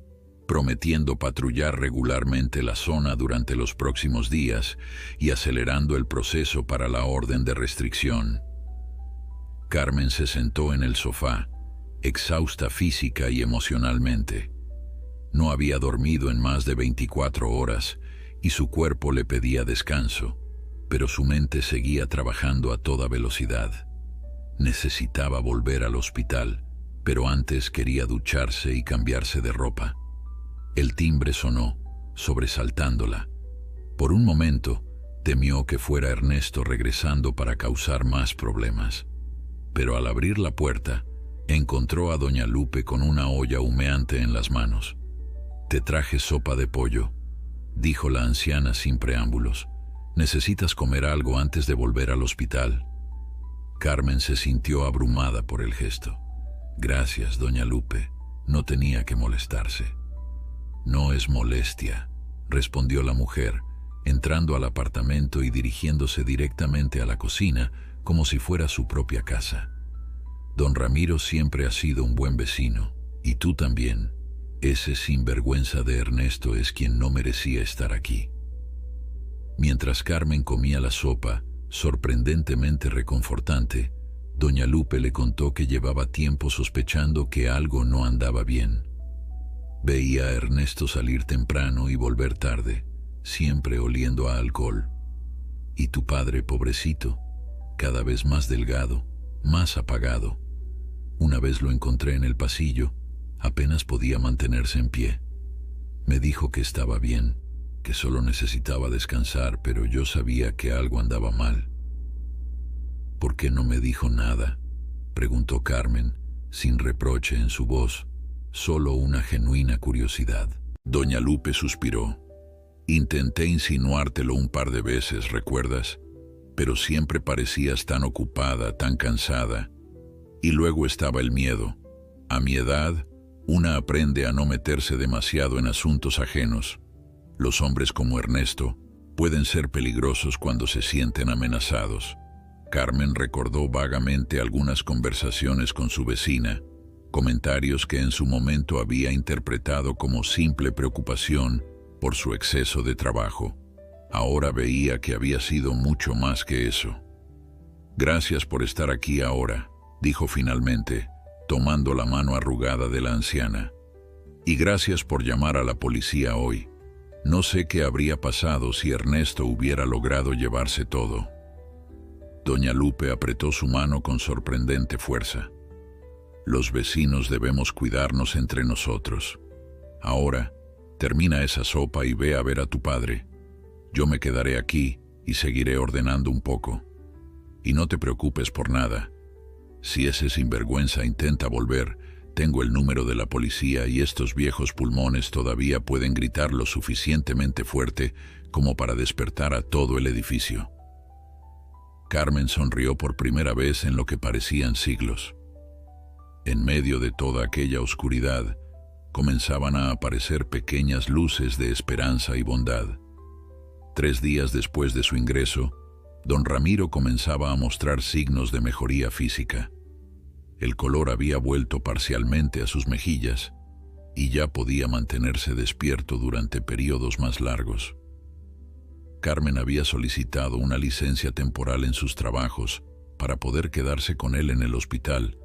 prometiendo patrullar regularmente la zona durante los próximos días y acelerando el proceso para la orden de restricción. Carmen se sentó en el sofá, exhausta física y emocionalmente. No había dormido en más de 24 horas y su cuerpo le pedía descanso, pero su mente seguía trabajando a toda velocidad. Necesitaba volver al hospital, pero antes quería ducharse y cambiarse de ropa. El timbre sonó, sobresaltándola. Por un momento, temió que fuera Ernesto regresando para causar más problemas. Pero al abrir la puerta, encontró a doña Lupe con una olla humeante en las manos. «Te traje sopa de pollo», dijo la anciana sin preámbulos. «¿Necesitas comer algo antes de volver al hospital?» Carmen se sintió abrumada por el gesto. «Gracias, doña Lupe. No tenía que molestarse». «No es molestia», respondió la mujer, entrando al apartamento y dirigiéndose directamente a la cocina como si fuera su propia casa. «Don Ramiro siempre ha sido un buen vecino, y tú también. Ese sinvergüenza de Ernesto es quien no merecía estar aquí». Mientras Carmen comía la sopa, sorprendentemente reconfortante, doña Lupe le contó que llevaba tiempo sospechando que algo no andaba bien. Veía a Ernesto salir temprano y volver tarde, siempre oliendo a alcohol. Y tu padre, pobrecito, cada vez más delgado, más apagado. Una vez lo encontré en el pasillo, apenas podía mantenerse en pie. Me dijo que estaba bien, que solo necesitaba descansar, pero yo sabía que algo andaba mal. «¿Por qué no me dijo nada?», preguntó Carmen, sin reproche en su voz, solo una genuina curiosidad. Doña Lupe suspiró. «Intenté insinuártelo un par de veces, ¿recuerdas? Pero siempre parecías tan ocupada, tan cansada. Y luego estaba el miedo. A mi edad, una aprende a no meterse demasiado en asuntos ajenos. Los hombres como Ernesto pueden ser peligrosos cuando se sienten amenazados». Carmen recordó vagamente algunas conversaciones con su vecina, comentarios que en su momento había interpretado como simple preocupación por su exceso de trabajo. Ahora veía que había sido mucho más que eso. «Gracias por estar aquí ahora», dijo finalmente, tomando la mano arrugada de la anciana. «Y gracias por llamar a la policía hoy. No sé qué habría pasado si Ernesto hubiera logrado llevarse todo». Doña Lupe apretó su mano con sorprendente fuerza. «Los vecinos debemos cuidarnos entre nosotros. Ahora, termina esa sopa y ve a ver a tu padre. Yo me quedaré aquí y seguiré ordenando un poco. Y no te preocupes por nada. Si ese sinvergüenza intenta volver, tengo el número de la policía y estos viejos pulmones todavía pueden gritar lo suficientemente fuerte como para despertar a todo el edificio». Carmen sonrió por primera vez en lo que parecían siglos. En medio de toda aquella oscuridad, comenzaban a aparecer pequeñas luces de esperanza y bondad. 3 días después de su ingreso, don Ramiro comenzaba a mostrar signos de mejoría física. El color había vuelto parcialmente a sus mejillas y ya podía mantenerse despierto durante periodos más largos. Carmen había solicitado una licencia temporal en sus trabajos para poder quedarse con él en el hospital,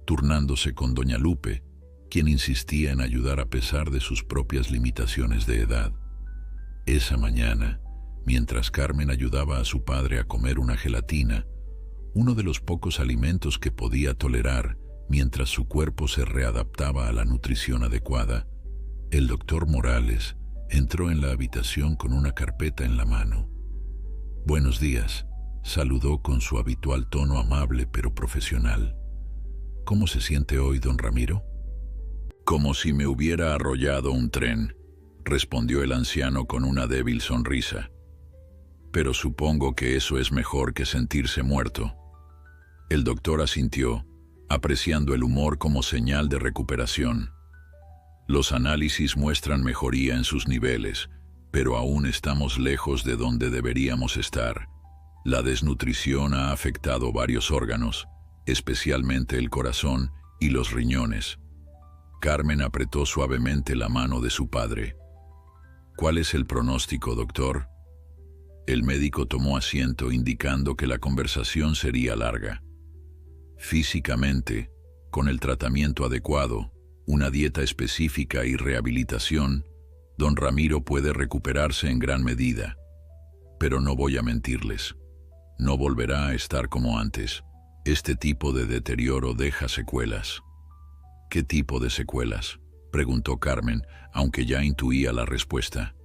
turnándose con doña Lupe, quien insistía en ayudar a pesar de sus propias limitaciones de edad. Esa mañana, mientras Carmen ayudaba a su padre a comer una gelatina, uno de los pocos alimentos que podía tolerar mientras su cuerpo se readaptaba a la nutrición adecuada, el doctor Morales Entró en la habitación con una carpeta en la mano. «Buenos días», saludó con su habitual tono amable pero profesional. «¿Cómo se siente hoy, don Ramiro?» «Como si me hubiera arrollado un tren», respondió el anciano con una débil sonrisa. «Pero supongo que eso es mejor que sentirse muerto». El doctor asintió, apreciando el humor como señal de recuperación. «Los análisis muestran mejoría en sus niveles, pero aún estamos lejos de donde deberíamos estar. La desnutrición ha afectado varios órganos, especialmente el corazón y los riñones». Carmen apretó suavemente la mano de su padre. «¿Cuál es el pronóstico, doctor?» El médico tomó asiento, indicando que la conversación sería larga. «Físicamente, con el tratamiento adecuado, una dieta específica y rehabilitación, don Ramiro puede recuperarse en gran medida. Pero no voy a mentirles, no volverá a estar como antes. Este tipo de deterioro deja secuelas». «¿Qué tipo de secuelas?», preguntó Carmen, aunque ya intuía la respuesta.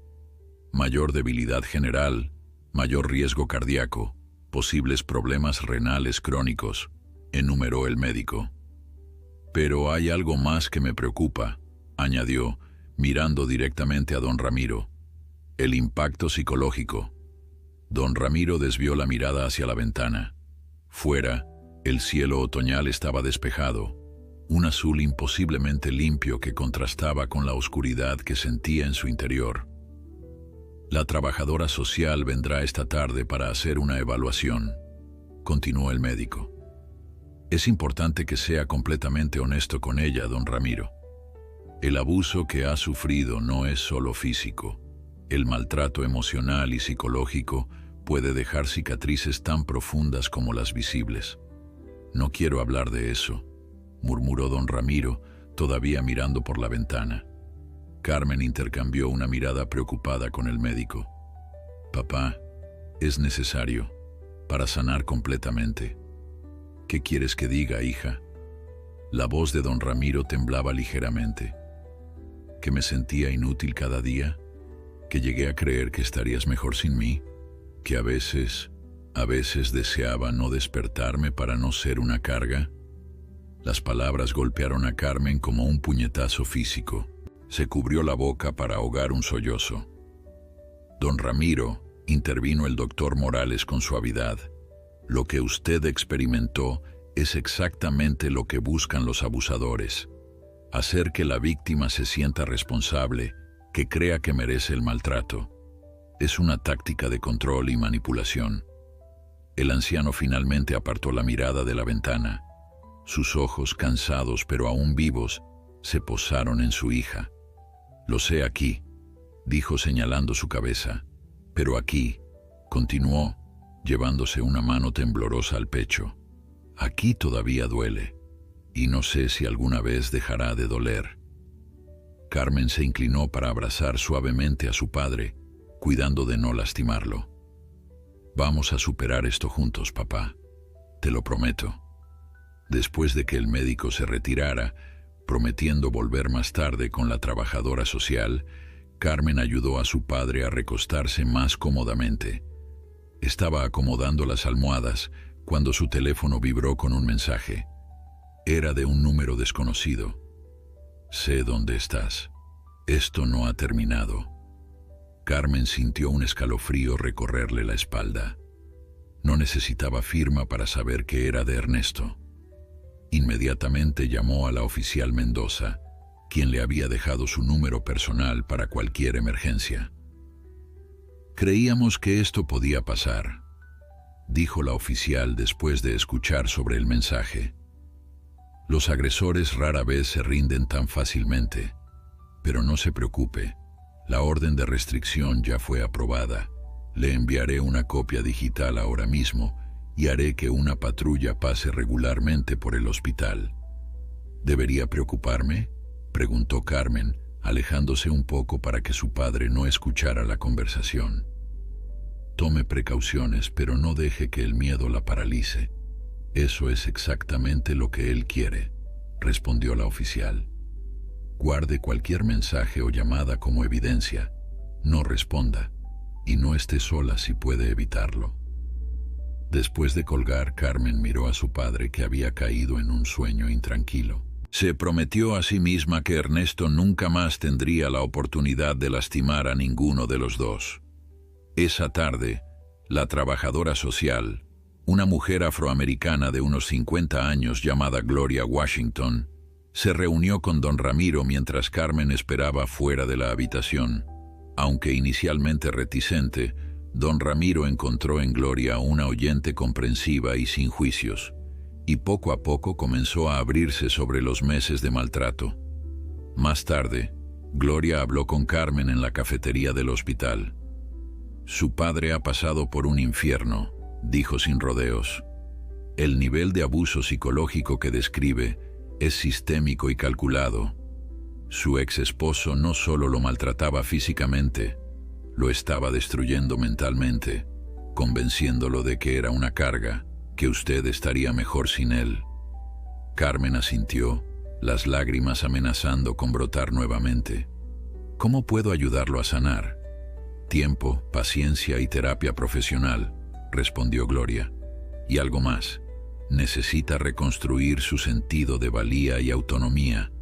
«Mayor debilidad general, mayor riesgo cardíaco, posibles problemas renales crónicos», enumeró el médico. «Pero hay algo más que me preocupa», añadió, mirando directamente a don Ramiro. «El impacto psicológico». Don Ramiro desvió la mirada hacia la ventana. Fuera, el cielo otoñal estaba despejado, un azul imposiblemente limpio que contrastaba con la oscuridad que sentía en su interior. «La trabajadora social vendrá esta tarde para hacer una evaluación», continuó el médico. «Es importante que sea completamente honesto con ella, don Ramiro. El abuso que ha sufrido no es solo físico. El maltrato emocional y psicológico puede dejar cicatrices tan profundas como las visibles». «No quiero hablar de eso», murmuró don Ramiro, todavía mirando por la ventana. Carmen intercambió una mirada preocupada con el médico. «Papá, es necesario, para sanar completamente». «¿Qué quieres que diga, hija?». La voz de don Ramiro temblaba ligeramente. «¿Que me sentía inútil cada día? ¿Que llegué a creer que estarías mejor sin mí? ¿Que a veces deseaba no despertarme para no ser una carga?». Las palabras golpearon a Carmen como un puñetazo físico. Se cubrió la boca para ahogar un sollozo. «Don Ramiro», intervino el doctor Morales con suavidad, «lo que usted experimentó es exactamente lo que buscan los abusadores. Hacer que la víctima se sienta responsable, que crea que merece el maltrato. Es una táctica de control y manipulación». El anciano finalmente apartó la mirada de la ventana. Sus ojos, cansados pero aún vivos, se posaron en su hija. «Lo sé aquí», dijo señalando su cabeza. «Pero aquí», continuó, llevándose una mano temblorosa al pecho, «aquí todavía duele, y no sé si alguna vez dejará de doler». Carmen se inclinó para abrazar suavemente a su padre, cuidando de no lastimarlo. «Vamos a superar esto juntos, papá. Te lo prometo». Después de que el médico se retirara, prometiendo volver más tarde con la trabajadora social, Carmen ayudó a su padre a recostarse más cómodamente. Estaba acomodando las almohadas cuando su teléfono vibró con un mensaje. Era de un número desconocido. «Sé dónde estás. Esto no ha terminado». Carmen sintió un escalofrío recorrerle la espalda. No necesitaba firma para saber que era de Ernesto. Inmediatamente llamó a la oficial Mendoza, quien le había dejado su número personal para cualquier emergencia. «Creíamos que esto podía pasar», dijo la oficial después de escuchar sobre el mensaje. «Los agresores rara vez se rinden tan fácilmente, pero no se preocupe, la orden de restricción ya fue aprobada. Le enviaré una copia digital ahora mismo y haré que una patrulla pase regularmente por el hospital». «¿Debería preocuparme?», preguntó Carmen, alejándose un poco para que su padre no escuchara la conversación. «Tome precauciones, pero no deje que el miedo la paralice. Eso es exactamente lo que él quiere», respondió la oficial. «Guarde cualquier mensaje o llamada como evidencia. No responda, y no esté sola si puede evitarlo. Después de colgar, Carmen miró a su padre, que había caído en un sueño intranquilo. Se prometió a sí misma que Ernesto nunca más tendría la oportunidad de lastimar a ninguno de los dos. Esa tarde, la trabajadora social, una mujer afroamericana de unos 50 años llamada Gloria Washington, se reunió con don Ramiro mientras Carmen esperaba fuera de la habitación. Aunque inicialmente reticente, don Ramiro encontró en Gloria una oyente comprensiva y sin juicios, y poco a poco comenzó a abrirse sobre los meses de maltrato. Más tarde, Gloria habló con Carmen en la cafetería del hospital. Su padre ha pasado por un infierno, dijo sin rodeos. El nivel de abuso psicológico que describe es sistémico y calculado. Su ex esposo no solo lo maltrataba físicamente, lo estaba destruyendo mentalmente, convenciéndolo de que era una carga, que usted estaría mejor sin él. Carmen asintió, las lágrimas amenazando con brotar nuevamente. ¿Cómo puedo ayudarlo a sanar? Tiempo, paciencia y terapia profesional, respondió Gloria. Y algo más, necesita reconstruir su sentido de valía y autonomía.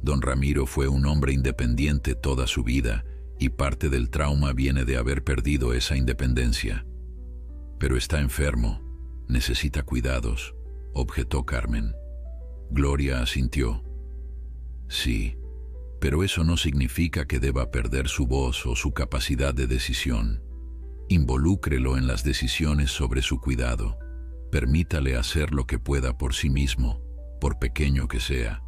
Don Ramiro fue un hombre independiente toda su vida, y parte del trauma viene de haber perdido esa independencia. Pero está enfermo, necesita cuidados, objetó Carmen. Gloria asintió. Sí, pero eso no significa que deba perder su voz o su capacidad de decisión. Involúcrelo en las decisiones sobre su cuidado. Permítale hacer lo que pueda por sí mismo, por pequeño que sea.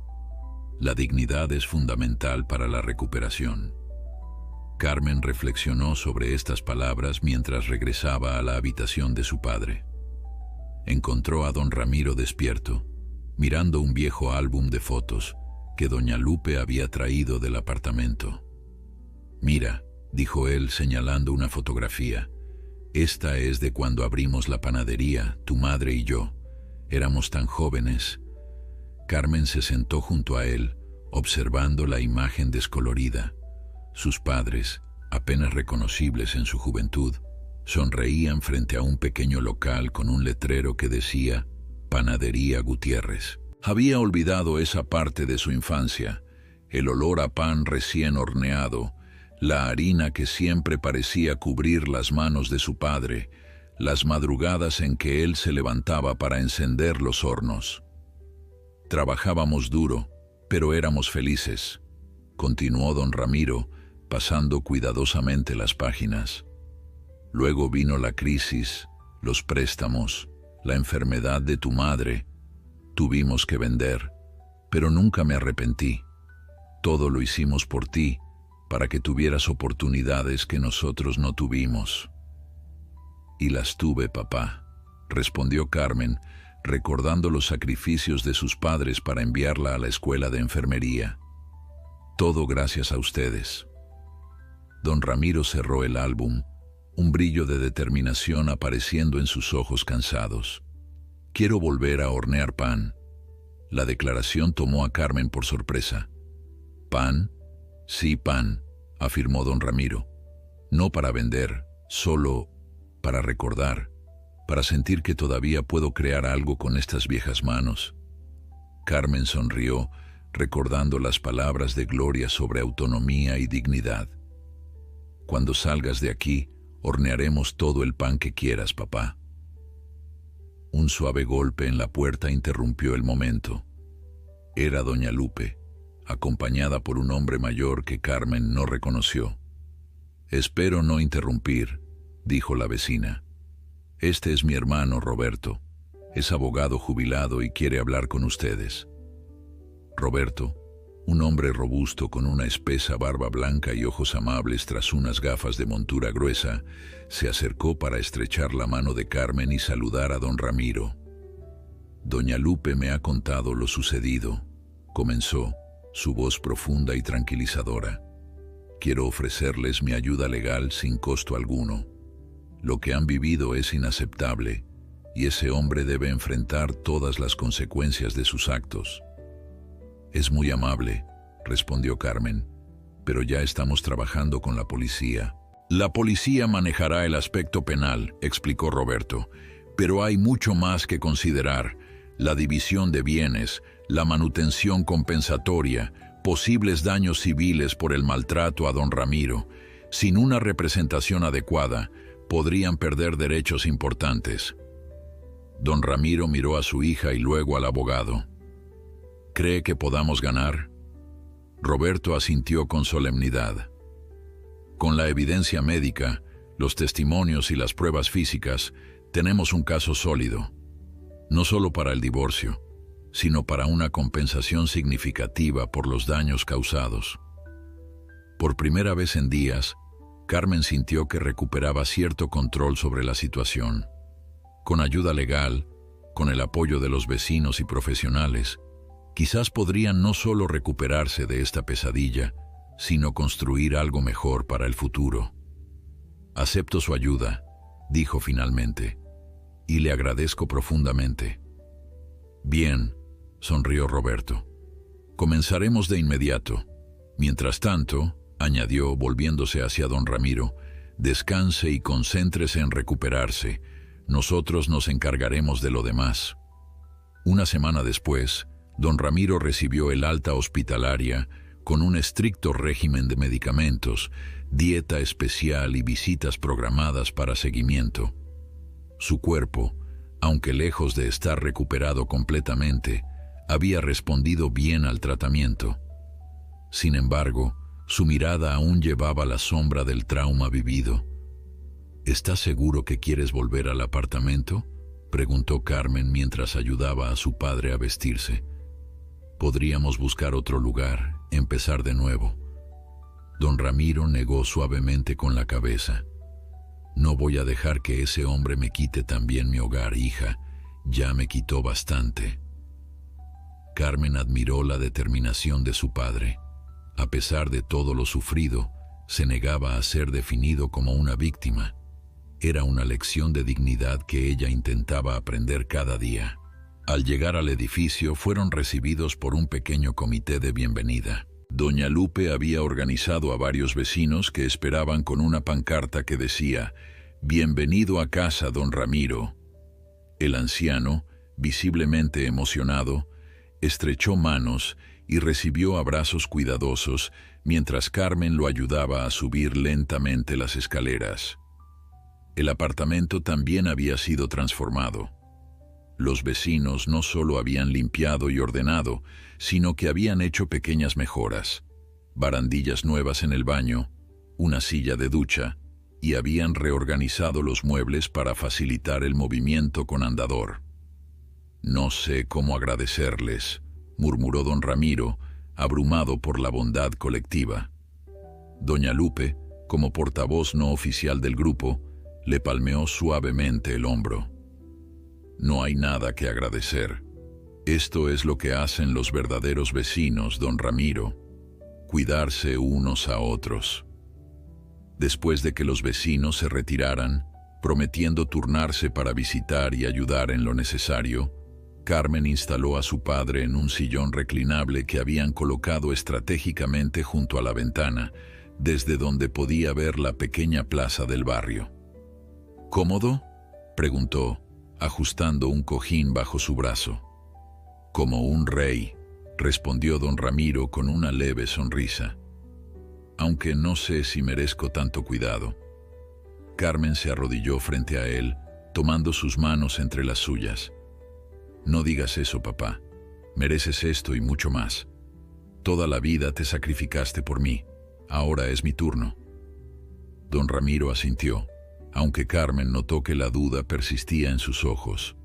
La dignidad es fundamental para la recuperación. Carmen reflexionó sobre estas palabras mientras regresaba a la habitación de su padre. Encontró a don Ramiro despierto, mirando un viejo álbum de fotos que doña Lupe había traído del apartamento. «Mira», dijo él señalando una fotografía, «esta es de cuando abrimos la panadería, tu madre y yo. Éramos tan jóvenes». Carmen se sentó junto a él, observando la imagen descolorida. Sus padres, apenas reconocibles en su juventud, sonreían frente a un pequeño local con un letrero que decía «Panadería Gutiérrez». Había olvidado esa parte de su infancia, el olor a pan recién horneado, la harina que siempre parecía cubrir las manos de su padre, las madrugadas en que él se levantaba para encender los hornos. Trabajábamos duro, pero éramos felices, continuó don Ramiro, pasando cuidadosamente las páginas. Luego vino la crisis, los préstamos, la enfermedad de tu madre. Tuvimos que vender, pero nunca me arrepentí. Todo lo hicimos por ti, para que tuvieras oportunidades que nosotros no tuvimos. Y las tuve, papá, respondió Carmen, recordando los sacrificios de sus padres para enviarla a la escuela de enfermería. Todo gracias a ustedes. Don Ramiro cerró el álbum, un brillo de determinación apareciendo en sus ojos cansados. Quiero volver a hornear pan. La declaración tomó a Carmen por sorpresa. ¿Pan? Sí, pan, afirmó don Ramiro. No para vender, solo para recordar, para sentir que todavía puedo crear algo con estas viejas manos. Carmen sonrió, recordando las palabras de Gloria sobre autonomía y dignidad. Cuando salgas de aquí, hornearemos todo el pan que quieras, papá. Un suave golpe en la puerta interrumpió el momento. Era doña Lupe, acompañada por un hombre mayor que Carmen no reconoció. «Espero no interrumpir», dijo la vecina. «Este es mi hermano Roberto. Es abogado jubilado y quiere hablar con ustedes». Roberto, un hombre robusto con una espesa barba blanca y ojos amables tras unas gafas de montura gruesa, se acercó para estrechar la mano de Carmen y saludar a don Ramiro. «Doña Lupe me ha contado lo sucedido», comenzó, su voz profunda y tranquilizadora. «Quiero ofrecerles mi ayuda legal sin costo alguno. Lo que han vivido es inaceptable, y ese hombre debe enfrentar todas las consecuencias de sus actos». «Es muy amable», respondió Carmen, pero ya estamos trabajando con la policía. La policía manejará el aspecto penal, explicó Roberto, pero hay mucho más que considerar: la división de bienes, la manutención compensatoria, posibles daños civiles por el maltrato a don Ramiro. Sin una representación adecuada, podrían perder derechos importantes. Don Ramiro miró a su hija y luego al abogado. ¿Cree que podamos ganar? Roberto asintió con solemnidad. Con la evidencia médica, los testimonios y las pruebas físicas, tenemos un caso sólido, no solo para el divorcio, sino para una compensación significativa por los daños causados. Por primera vez en días, Carmen sintió que recuperaba cierto control sobre la situación. Con ayuda legal, con el apoyo de los vecinos y profesionales, quizás podrían no solo recuperarse de esta pesadilla, sino construir algo mejor para el futuro. Acepto su ayuda, dijo finalmente, y le agradezco profundamente. Bien, sonrió Roberto. Comenzaremos de inmediato. Mientras tanto, añadió volviéndose hacia don Ramiro, descanse y concéntrese en recuperarse. Nosotros nos encargaremos de lo demás. Una semana después, don Ramiro recibió el alta hospitalaria con un estricto régimen de medicamentos, dieta especial y visitas programadas para seguimiento. Su cuerpo, aunque lejos de estar recuperado completamente, había respondido bien al tratamiento. Sin embargo, su mirada aún llevaba la sombra del trauma vivido. ¿Estás seguro que quieres volver al apartamento?, preguntó Carmen mientras ayudaba a su padre a vestirse. Podríamos buscar otro lugar, empezar de nuevo. Don Ramiro negó suavemente con la cabeza. No voy a dejar que ese hombre me quite también mi hogar, hija. Ya me quitó bastante. Carmen admiró la determinación de su padre. A pesar de todo lo sufrido, se negaba a ser definido como una víctima. Era una lección de dignidad que ella intentaba aprender cada día. Al llegar al edificio, fueron recibidos por un pequeño comité de bienvenida. Doña Lupe había organizado a varios vecinos que esperaban con una pancarta que decía: «Bienvenido a casa, don Ramiro». El anciano, visiblemente emocionado, estrechó manos y recibió abrazos cuidadosos mientras Carmen lo ayudaba a subir lentamente las escaleras. El apartamento también había sido transformado. Los vecinos no solo habían limpiado y ordenado, sino que habían hecho pequeñas mejoras: barandillas nuevas en el baño, una silla de ducha, y habían reorganizado los muebles para facilitar el movimiento con andador. «No sé cómo agradecerles», murmuró don Ramiro, abrumado por la bondad colectiva. Doña Lupe, como portavoz no oficial del grupo, le palmeó suavemente el hombro. «No hay nada que agradecer. Esto es lo que hacen los verdaderos vecinos, don Ramiro, cuidarse unos a otros». Después de que los vecinos se retiraran, prometiendo turnarse para visitar y ayudar en lo necesario, Carmen instaló a su padre en un sillón reclinable que habían colocado estratégicamente junto a la ventana, desde donde podía ver la pequeña plaza del barrio. «¿Cómodo?», preguntó, ajustando un cojín bajo su brazo. «Como un rey», respondió don Ramiro con una leve sonrisa. «Aunque no sé si merezco tanto cuidado». Carmen se arrodilló frente a él, tomando sus manos entre las suyas. «No digas eso, papá. Mereces esto y mucho más. Toda la vida te sacrificaste por mí. Ahora es mi turno». Don Ramiro asintió, aunque Carmen notó que la duda persistía en sus ojos.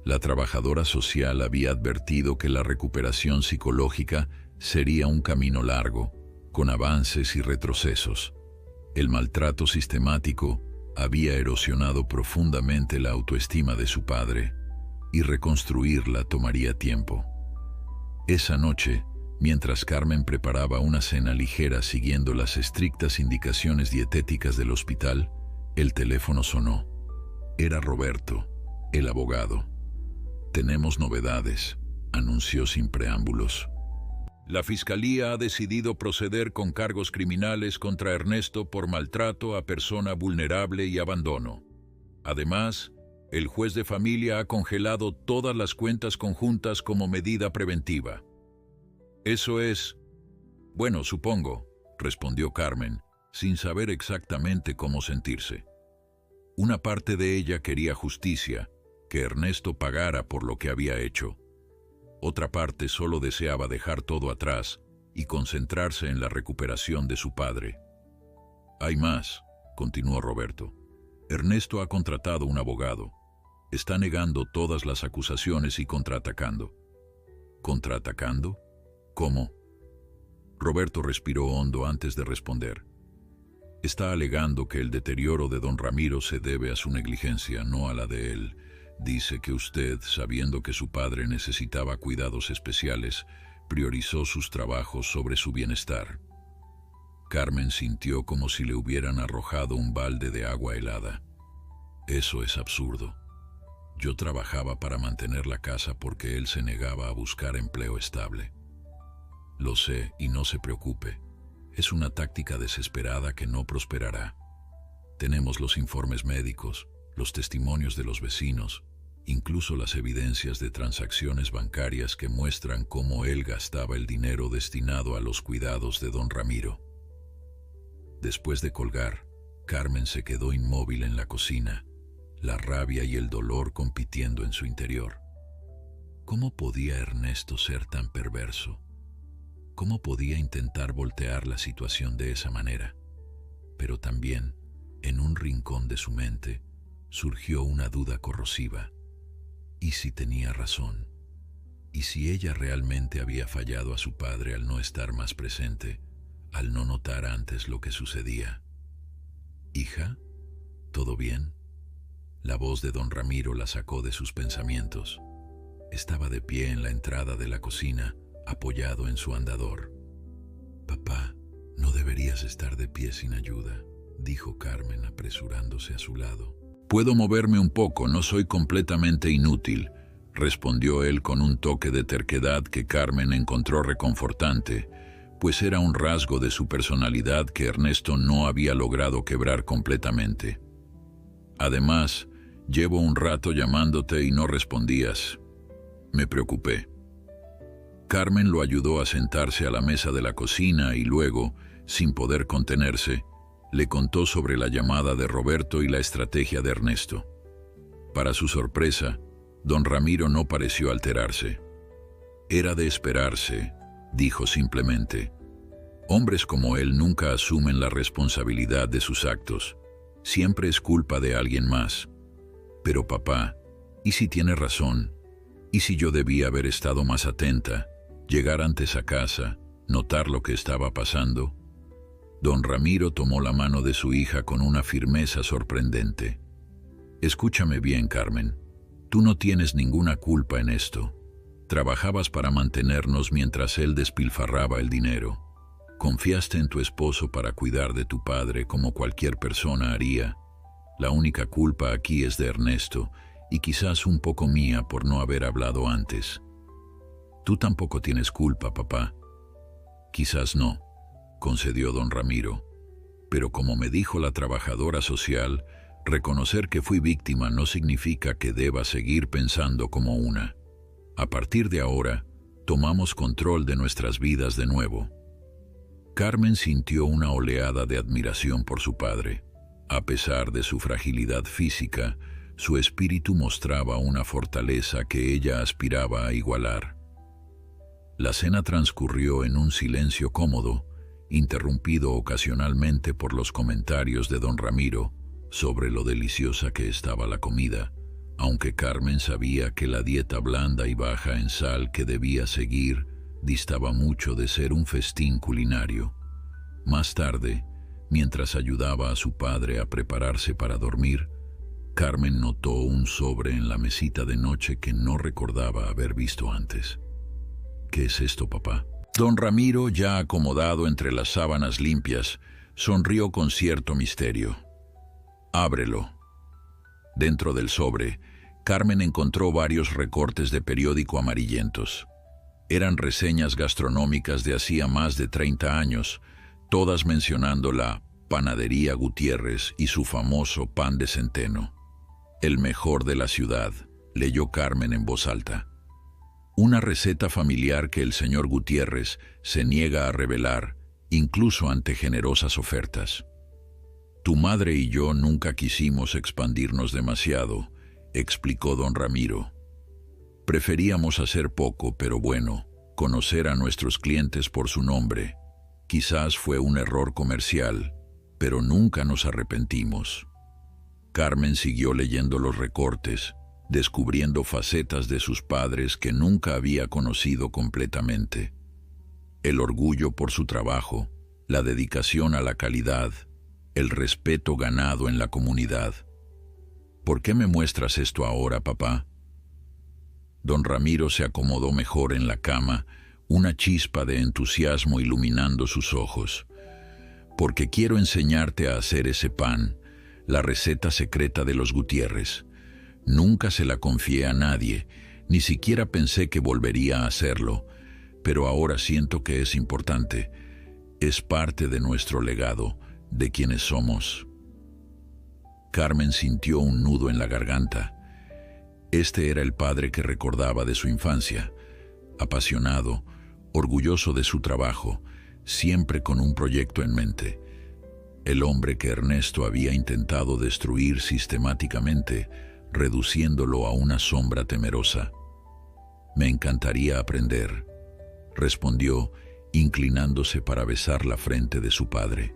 La trabajadora social había advertido que la recuperación psicológica sería un camino largo, con avances y retrocesos. El maltrato sistemático había erosionado profundamente la autoestima de su padre, y reconstruirla tomaría tiempo. Esa noche, mientras Carmen preparaba una cena ligera siguiendo las estrictas indicaciones dietéticas del hospital, el teléfono sonó. Era Roberto, el abogado. «Tenemos novedades», anunció sin preámbulos. La Fiscalía ha decidido proceder con cargos criminales contra Ernesto por maltrato a persona vulnerable y abandono. Además, el juez de familia ha congelado todas las cuentas conjuntas como medida preventiva. Eso es... Bueno, supongo, respondió Carmen, sin saber exactamente cómo sentirse. Una parte de ella quería justicia, que Ernesto pagara por lo que había hecho. Otra parte solo deseaba dejar todo atrás y concentrarse en la recuperación de su padre. Hay más, continuó Roberto. Ernesto ha contratado un abogado. Está negando todas las acusaciones y contraatacando. ¿Contraatacando? ¿Cómo? Roberto respiró hondo antes de responder. Está alegando que el deterioro de don Ramiro se debe a su negligencia, no a la de él. Dice que usted, sabiendo que su padre necesitaba cuidados especiales, priorizó sus trabajos sobre su bienestar. Carmen sintió como si le hubieran arrojado un balde de agua helada. Eso es absurdo. Yo trabajaba para mantener la casa porque él se negaba a buscar empleo estable. Lo sé y no se preocupe. Es una táctica desesperada que no prosperará. Tenemos los informes médicos, los testimonios de los vecinos, incluso las evidencias de transacciones bancarias que muestran cómo él gastaba el dinero destinado a los cuidados de don Ramiro. Después de colgar, Carmen se quedó inmóvil en la cocina, la rabia y el dolor compitiendo en su interior. ¿Cómo podía Ernesto ser tan perverso? ¿Cómo podía intentar voltear la situación de esa manera? Pero también, en un rincón de su mente, surgió una duda corrosiva. ¿Y si tenía razón? ¿Y si ella realmente había fallado a su padre al no estar más presente, al no notar antes lo que sucedía? «Hija, ¿todo bien?». La voz de don Ramiro la sacó de sus pensamientos. Estaba de pie en la entrada de la cocina, apoyado en su andador. «Papá, no deberías estar de pie sin ayuda», dijo Carmen apresurándose a su lado. «Puedo moverme un poco, no soy completamente inútil», respondió él con un toque de terquedad que Carmen encontró reconfortante, pues era un rasgo de su personalidad que Ernesto no había logrado quebrar completamente. «Además, llevo un rato llamándote y no respondías. Me preocupé». Carmen lo ayudó a sentarse a la mesa de la cocina y luego, sin poder contenerse, le contó sobre la llamada de Roberto y la estrategia de Ernesto. Para su sorpresa, don Ramiro no pareció alterarse. «Era de esperarse», dijo simplemente. «Hombres como él nunca asumen la responsabilidad de sus actos. Siempre es culpa de alguien más. Pero papá, ¿y si tiene razón? ¿Y si yo debía haber estado más atenta, llegar antes a casa, notar lo que estaba pasando?» Don Ramiro tomó la mano de su hija con una firmeza sorprendente. «Escúchame bien, Carmen. Tú no tienes ninguna culpa en esto. Trabajabas para mantenernos mientras él despilfarraba el dinero. Confiaste en tu esposo para cuidar de tu padre como cualquier persona haría. La única culpa aquí es de Ernesto y quizás un poco mía por no haber hablado antes. Tú tampoco tienes culpa, papá». «Quizás no», concedió don Ramiro, «pero como me dijo la trabajadora social, reconocer que fui víctima no significa que deba seguir pensando como una. A partir de ahora, tomamos control de nuestras vidas de nuevo». Carmen sintió una oleada de admiración por su padre. A pesar de su fragilidad física, su espíritu mostraba una fortaleza que ella aspiraba a igualar. La cena transcurrió en un silencio cómodo, interrumpido ocasionalmente por los comentarios de don Ramiro sobre lo deliciosa que estaba la comida, aunque Carmen sabía que la dieta blanda y baja en sal que debía seguir distaba mucho de ser un festín culinario. Más tarde, mientras ayudaba a su padre a prepararse para dormir, Carmen notó un sobre en la mesita de noche que no recordaba haber visto antes. «¿Qué es esto, papá?». Don Ramiro, ya acomodado entre las sábanas limpias, sonrió con cierto misterio. «Ábrelo». Dentro del sobre, Carmen encontró varios recortes de periódico amarillentos. Eran reseñas gastronómicas de hacía más de 30 años, todas mencionando la Panadería Gutiérrez y su famoso pan de centeno. El mejor de la ciudad, leyó Carmen en voz alta. Una receta familiar que el señor Gutiérrez se niega a revelar, incluso ante generosas ofertas. Tu madre y yo nunca quisimos expandirnos demasiado, explicó don Ramiro. Preferíamos hacer poco, pero bueno, conocer a nuestros clientes por su nombre. Quizás fue un error comercial, pero nunca nos arrepentimos. Carmen siguió leyendo los recortes, descubriendo facetas de sus padres que nunca había conocido completamente. El orgullo por su trabajo, la dedicación a la calidad, el respeto ganado en la comunidad. ¿Por qué me muestras esto ahora, papá? Don Ramiro se acomodó mejor en la cama, una chispa de entusiasmo iluminando sus ojos. Porque quiero enseñarte a hacer ese pan, la receta secreta de los Gutiérrez. Nunca se la confié a nadie, ni siquiera pensé que volvería a hacerlo, pero ahora siento que es importante. Es parte de nuestro legado, de quienes somos. Carmen sintió un nudo en la garganta. Este era el padre que recordaba de su infancia, apasionado, orgulloso de su trabajo, siempre con un proyecto en mente. El hombre que Ernesto había intentado destruir sistemáticamente, reduciéndolo a una sombra temerosa. Me encantaría aprender, respondió, inclinándose para besar la frente de su padre.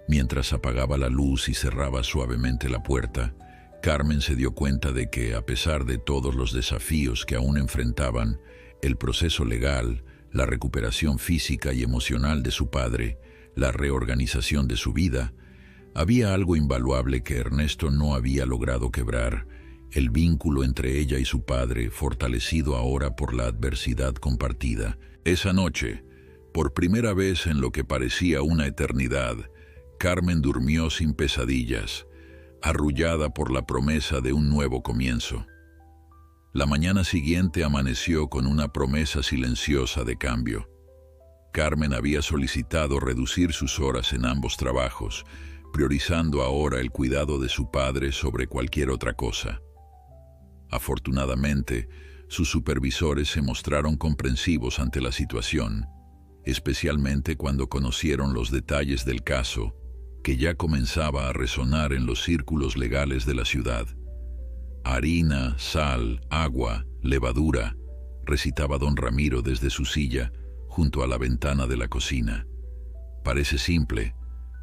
Mientras apagaba la luz y cerraba suavemente la puerta, Carmen se dio cuenta de que, a pesar de todos los desafíos que aún enfrentaban, el proceso legal, la recuperación física y emocional de su padre, la reorganización de su vida, había algo invaluable que Ernesto no había logrado quebrar, el vínculo entre ella y su padre, fortalecido ahora por la adversidad compartida. Esa noche, por primera vez en lo que parecía una eternidad, Carmen durmió sin pesadillas, arrullada por la promesa de un nuevo comienzo. La mañana siguiente amaneció con una promesa silenciosa de cambio. Carmen había solicitado reducir sus horas en ambos trabajos, priorizando ahora el cuidado de su padre sobre cualquier otra cosa. Afortunadamente, sus supervisores se mostraron comprensivos ante la situación, especialmente cuando conocieron los detalles del caso, que ya comenzaba a resonar en los círculos legales de la ciudad. Harina, sal, agua, levadura, recitaba don Ramiro desde su silla, junto a la ventana de la cocina. Parece simple,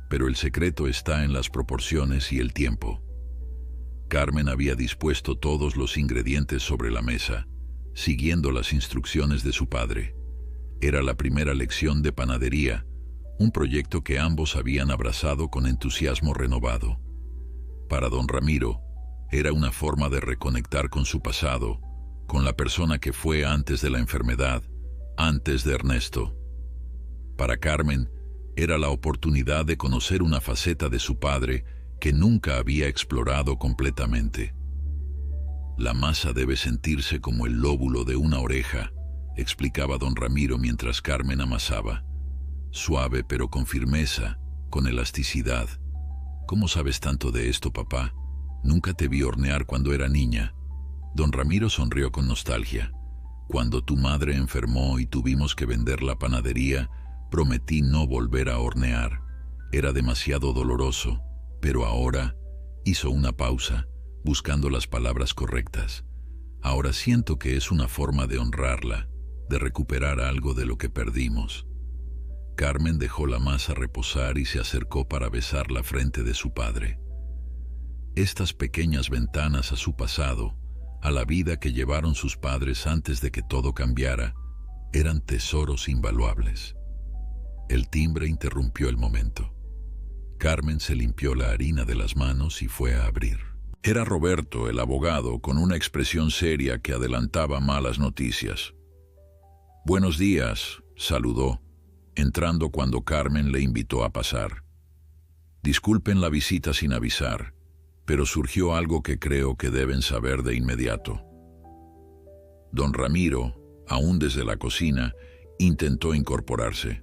pero el secreto está en las proporciones y el tiempo. Carmen había dispuesto todos los ingredientes sobre la mesa, siguiendo las instrucciones de su padre. Era la primera lección de panadería, un proyecto que ambos habían abrazado con entusiasmo renovado. Para don Ramiro, era una forma de reconectar con su pasado, con la persona que fue antes de la enfermedad, antes de Ernesto. Para Carmen, era la oportunidad de conocer una faceta de su padre que nunca había explorado completamente. La masa debe sentirse como el lóbulo de una oreja, explicaba don Ramiro mientras Carmen amasaba. Suave pero con firmeza, con elasticidad. ¿Cómo sabes tanto de esto, papá? Nunca te vi hornear cuando era niña. Don Ramiro sonrió con nostalgia. Cuando tu madre enfermó y tuvimos que vender la panadería, prometí no volver a hornear. Era demasiado doloroso, pero ahora hizo una pausa, buscando las palabras correctas. Ahora siento que es una forma de honrarla, de recuperar algo de lo que perdimos. Carmen dejó la masa reposar y se acercó para besar la frente de su padre. Estas pequeñas ventanas a su pasado, a la vida que llevaron sus padres antes de que todo cambiara, eran tesoros invaluables. El timbre interrumpió el momento. Carmen se limpió la harina de las manos y fue a abrir. Era Roberto, el abogado, con una expresión seria que adelantaba malas noticias. «Buenos días», saludó, entrando cuando Carmen le invitó a pasar. «Disculpen la visita sin avisar, pero surgió algo que creo que deben saber de inmediato». Don Ramiro, aún desde la cocina, intentó incorporarse.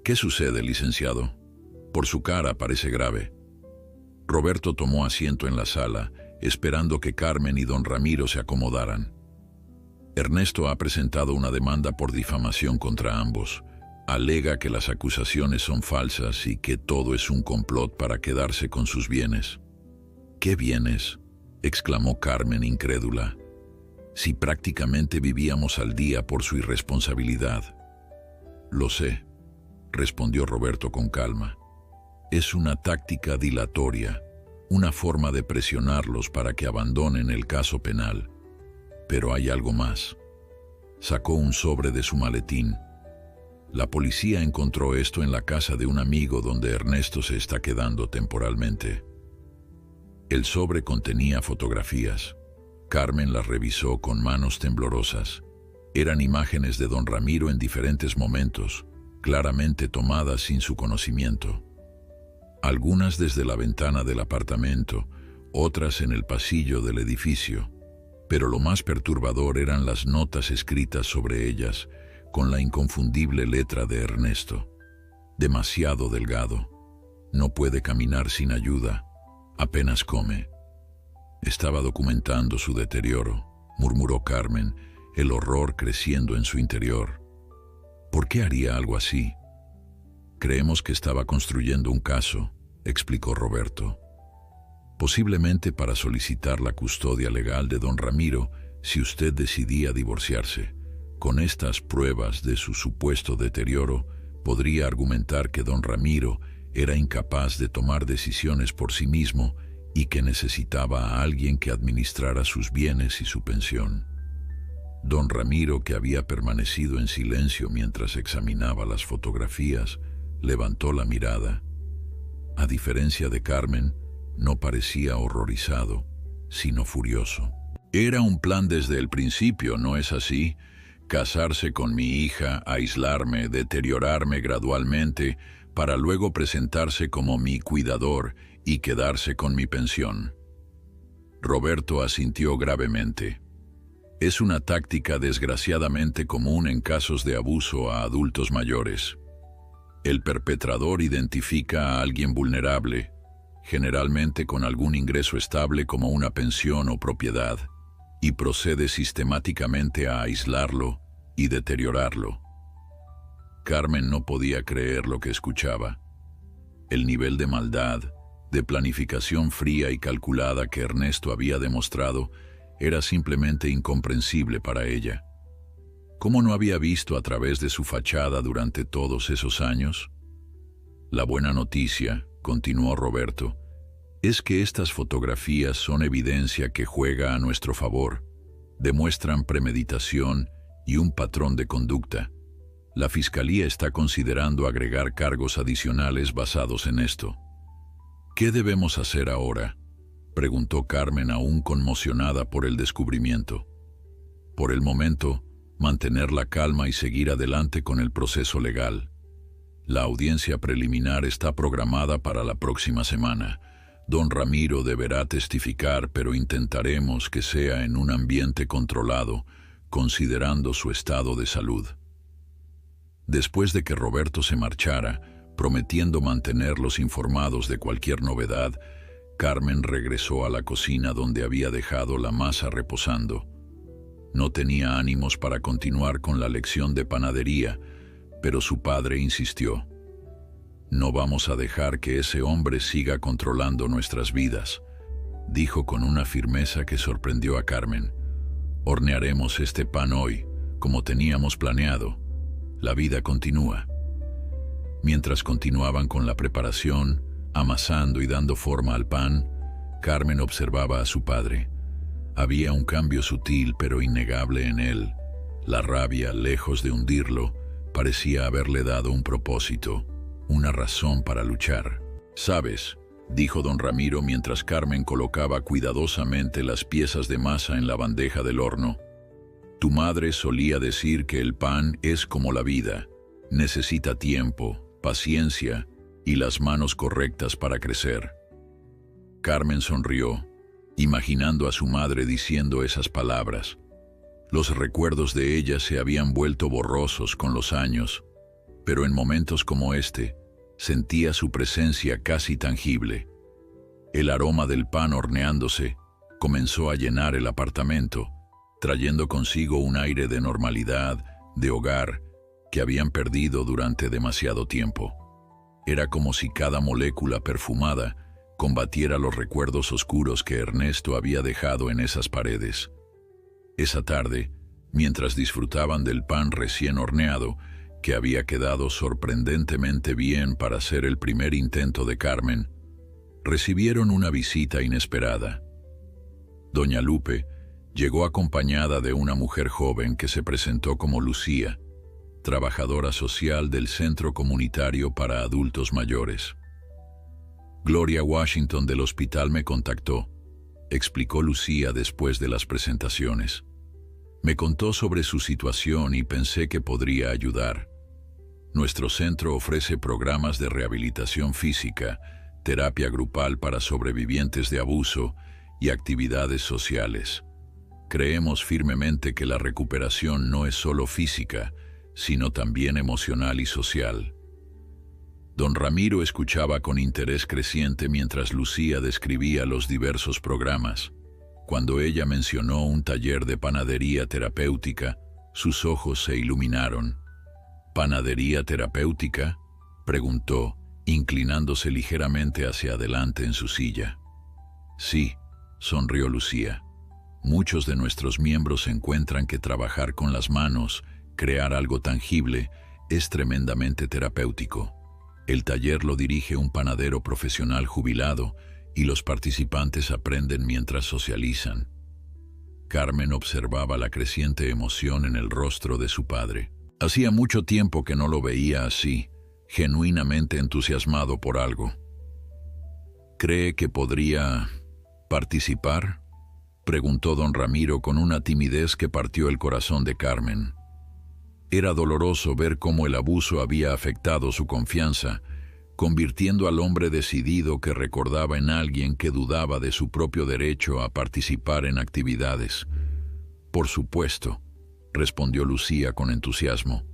«¿Qué sucede, licenciado? Por su cara parece grave». Roberto tomó asiento en la sala, esperando que Carmen y don Ramiro se acomodaran. Ernesto ha presentado una demanda por difamación contra ambos. Alega que las acusaciones son falsas y que todo es un complot para quedarse con sus bienes. «¿Qué bienes?», exclamó Carmen incrédula. «Si prácticamente vivíamos al día por su irresponsabilidad». «Lo sé», respondió Roberto con calma. «Es una táctica dilatoria, una forma de presionarlos para que abandonen el caso penal. Pero hay algo más». Sacó un sobre de su maletín. «La policía encontró esto en la casa de un amigo donde Ernesto se está quedando temporalmente». El sobre contenía fotografías. Carmen las revisó con manos temblorosas. Eran imágenes de don Ramiro en diferentes momentos, claramente tomadas sin su conocimiento. Algunas desde la ventana del apartamento, otras en el pasillo del edificio. Pero lo más perturbador eran las notas escritas sobre ellas, con la inconfundible letra de Ernesto. «Demasiado delgado. No puede caminar sin ayuda. Apenas come». Estaba documentando su deterioro, murmuró Carmen, el horror creciendo en su interior. ¿Por qué haría algo así? «Creemos que estaba construyendo un caso», explicó Roberto. «Posiblemente para solicitar la custodia legal de don Ramiro si usted decidía divorciarse. Con estas pruebas de su supuesto deterioro, podría argumentar que don Ramiro era incapaz de tomar decisiones por sí mismo y que necesitaba a alguien que administrara sus bienes y su pensión». Don Ramiro, que había permanecido en silencio mientras examinaba las fotografías, levantó la mirada. A diferencia de Carmen, no parecía horrorizado, sino furioso. «Era un plan desde el principio, ¿no es así? Casarse con mi hija, aislarme, deteriorarme gradualmente, para luego presentarse como mi cuidador y quedarse con mi pensión». Roberto asintió gravemente. «Es una táctica desgraciadamente común en casos de abuso a adultos mayores. El perpetrador identifica a alguien vulnerable, generalmente con algún ingreso estable como una pensión o propiedad, y procede sistemáticamente a aislarlo y deteriorarlo». Carmen no podía creer lo que escuchaba. El nivel de maldad, de planificación fría y calculada que Ernesto había demostrado era simplemente incomprensible para ella. ¿Cómo no había visto a través de su fachada durante todos esos años? «La buena noticia», continuó Roberto, «es que estas fotografías son evidencia que juega a nuestro favor. Demuestran premeditación y un patrón de conducta. La Fiscalía está considerando agregar cargos adicionales basados en esto». «¿Qué debemos hacer ahora?», preguntó Carmen, aún conmocionada por el descubrimiento. «Por el momento, mantener la calma y seguir adelante con el proceso legal. La audiencia preliminar está programada para la próxima semana. Don Ramiro deberá testificar, pero intentaremos que sea en un ambiente controlado, considerando su estado de salud». Después de que Roberto se marchara, prometiendo mantenerlos informados de cualquier novedad, Carmen regresó a la cocina donde había dejado la masa reposando. No tenía ánimos para continuar con la lección de panadería, pero su padre insistió. «No vamos a dejar que ese hombre siga controlando nuestras vidas», dijo con una firmeza que sorprendió a Carmen. «Hornearemos este pan hoy, como teníamos planeado. La vida continúa». Mientras continuaban con la preparación, amasando y dando forma al pan, Carmen observaba a su padre. Había un cambio sutil pero innegable en él. La rabia, lejos de hundirlo, parecía haberle dado un propósito, una razón para luchar. «¿Sabes?», dijo don Ramiro mientras Carmen colocaba cuidadosamente las piezas de masa en la bandeja del horno. «Tu madre solía decir que el pan es como la vida. Necesita tiempo, paciencia y las manos correctas para crecer». Carmen sonrió, imaginando a su madre diciendo esas palabras. Los recuerdos de ella se habían vuelto borrosos con los años, pero en momentos como este, sentía su presencia casi tangible. El aroma del pan horneándose comenzó a llenar el apartamento, trayendo consigo un aire de normalidad, de hogar, que habían perdido durante demasiado tiempo. Era como si cada molécula perfumada combatiera los recuerdos oscuros que Ernesto había dejado en esas paredes. Esa tarde, mientras disfrutaban del pan recién horneado, que había quedado sorprendentemente bien para ser el primer intento de Carmen, recibieron una visita inesperada. Doña Lupe llegó acompañada de una mujer joven que se presentó como Lucía, trabajadora social del Centro Comunitario para Adultos Mayores. Gloria Washington del hospital me contactó, explicó Lucía después de las presentaciones. Me contó sobre su situación y pensé que podría ayudar. Nuestro centro ofrece programas de rehabilitación física, terapia grupal para sobrevivientes de abuso y actividades sociales. Creemos firmemente que la recuperación no es solo física, sino también emocional y social. Don Ramiro escuchaba con interés creciente mientras Lucía describía los diversos programas. Cuando ella mencionó un taller de panadería terapéutica, sus ojos se iluminaron. ¿Panadería terapéutica?, preguntó, inclinándose ligeramente hacia adelante en su silla. Sí, sonrió Lucía. Muchos de nuestros miembros encuentran que trabajar con las manos, crear algo tangible, es tremendamente terapéutico. El taller lo dirige un panadero profesional jubilado y los participantes aprenden mientras socializan. Carmen observaba la creciente emoción en el rostro de su padre. Hacía mucho tiempo que no lo veía así, genuinamente entusiasmado por algo. ¿Cree que podría participar?, preguntó don Ramiro con una timidez que partió el corazón de Carmen. Era doloroso ver cómo el abuso había afectado su confianza, convirtiendo al hombre decidido que recordaba en alguien que dudaba de su propio derecho a participar en actividades. Por supuesto, respondió Lucía con entusiasmo.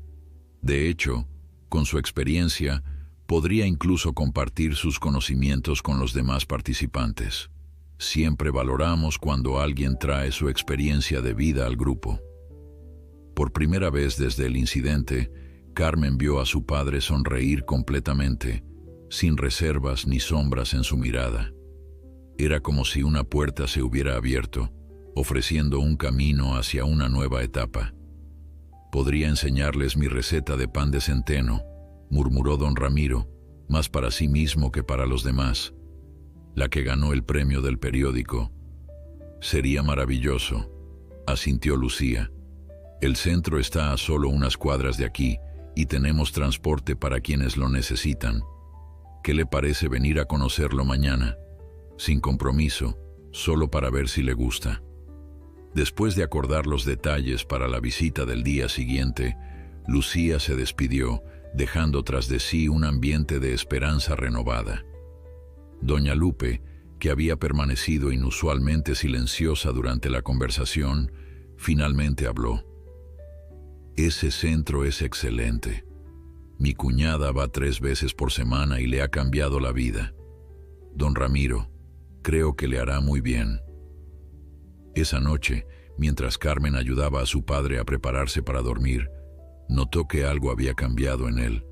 De hecho, con su experiencia, podría incluso compartir sus conocimientos con los demás participantes. Siempre valoramos cuando alguien trae su experiencia de vida al grupo. Por primera vez desde el incidente, Carmen vio a su padre sonreír completamente, sin reservas ni sombras en su mirada. Era como si una puerta se hubiera abierto, ofreciendo un camino hacia una nueva etapa. «Podría enseñarles mi receta de pan de centeno», murmuró don Ramiro, más para sí mismo que para los demás. «La que ganó el premio del periódico». «Sería maravilloso», asintió Lucía. «El centro está a solo unas cuadras de aquí y tenemos transporte para quienes lo necesitan. ¿Qué le parece venir a conocerlo mañana? Sin compromiso, solo para ver si le gusta». Después de acordar los detalles para la visita del día siguiente, Lucía se despidió, dejando tras de sí un ambiente de esperanza renovada. Doña Lupe, que había permanecido inusualmente silenciosa durante la conversación, finalmente habló. «Ese centro es excelente. Mi cuñada va 3 veces por semana y le ha cambiado la vida. Don Ramiro, creo que le hará muy bien». Esa noche, mientras Carmen ayudaba a su padre a prepararse para dormir, notó que algo había cambiado en él.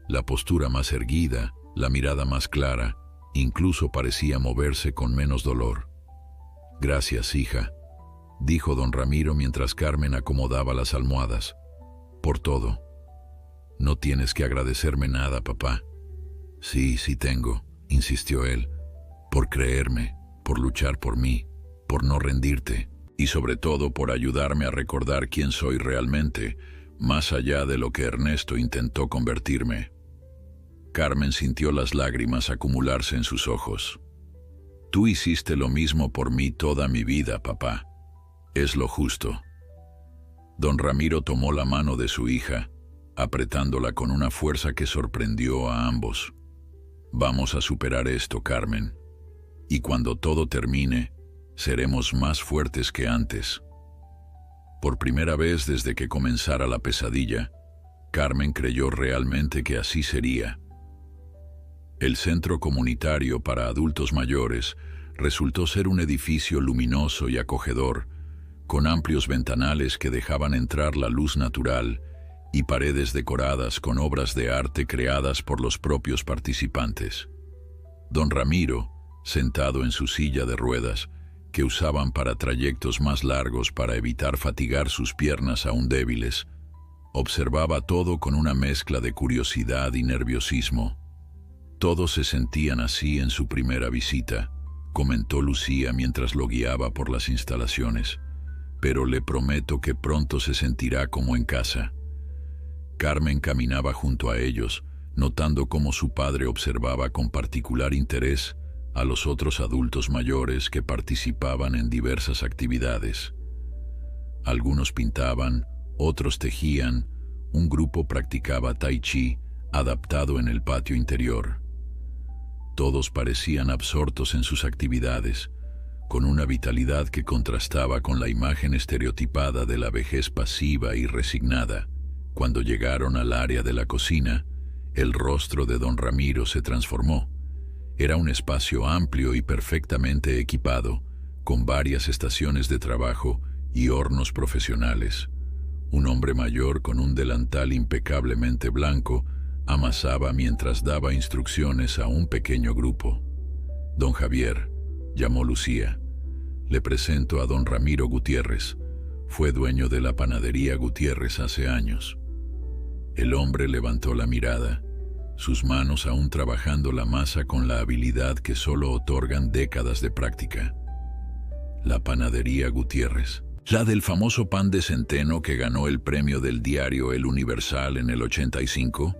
La postura más erguida, la mirada más clara, incluso parecía moverse con menos dolor. «Gracias, hija», dijo don Ramiro mientras Carmen acomodaba las almohadas. «Por todo». «No tienes que agradecerme nada, papá». «Sí, sí tengo», insistió él. «Por creerme, por luchar por mí, por no rendirte, y sobre todo por ayudarme a recordar quién soy realmente, más allá de lo que Ernesto intentó convertirme». Carmen sintió las lágrimas acumularse en sus ojos. «Tú hiciste lo mismo por mí toda mi vida, papá. Es lo justo». Don Ramiro tomó la mano de su hija, apretándola con una fuerza que sorprendió a ambos. «Vamos a superar esto, Carmen. Y cuando todo termine, seremos más fuertes que antes». Por primera vez desde que comenzara la pesadilla, Carmen creyó realmente que así sería. El centro comunitario para adultos mayores resultó ser un edificio luminoso y acogedor, con amplios ventanales que dejaban entrar la luz natural y paredes decoradas con obras de arte creadas por los propios participantes. Don Ramiro, sentado en su silla de ruedas, que usaban para trayectos más largos para evitar fatigar sus piernas aún débiles, observaba todo con una mezcla de curiosidad y nerviosismo. Todos se sentían así en su primera visita, comentó Lucía mientras lo guiaba por las instalaciones, pero le prometo que pronto se sentirá como en casa. Carmen caminaba junto a ellos, notando cómo su padre observaba con particular interés a los otros adultos mayores que participaban en diversas actividades. Algunos pintaban, otros tejían, un grupo practicaba tai chi, adaptado en el patio interior. Todos parecían absortos en sus actividades, con una vitalidad que contrastaba con la imagen estereotipada de la vejez pasiva y resignada. Cuando llegaron al área de la cocina, el rostro de don Ramiro se transformó. Era un espacio amplio y perfectamente equipado, con varias estaciones de trabajo y hornos profesionales. Un hombre mayor con un delantal impecablemente blanco amasaba mientras daba instrucciones a un pequeño grupo. Don Javier, llamó Lucía. Le presento a don Ramiro Gutiérrez. Fue dueño de la panadería Gutiérrez hace años. El hombre levantó la mirada, sus manos aún trabajando la masa con la habilidad que solo otorgan décadas de práctica. La panadería Gutiérrez, la del famoso pan de centeno que ganó el premio del diario El Universal en el 85.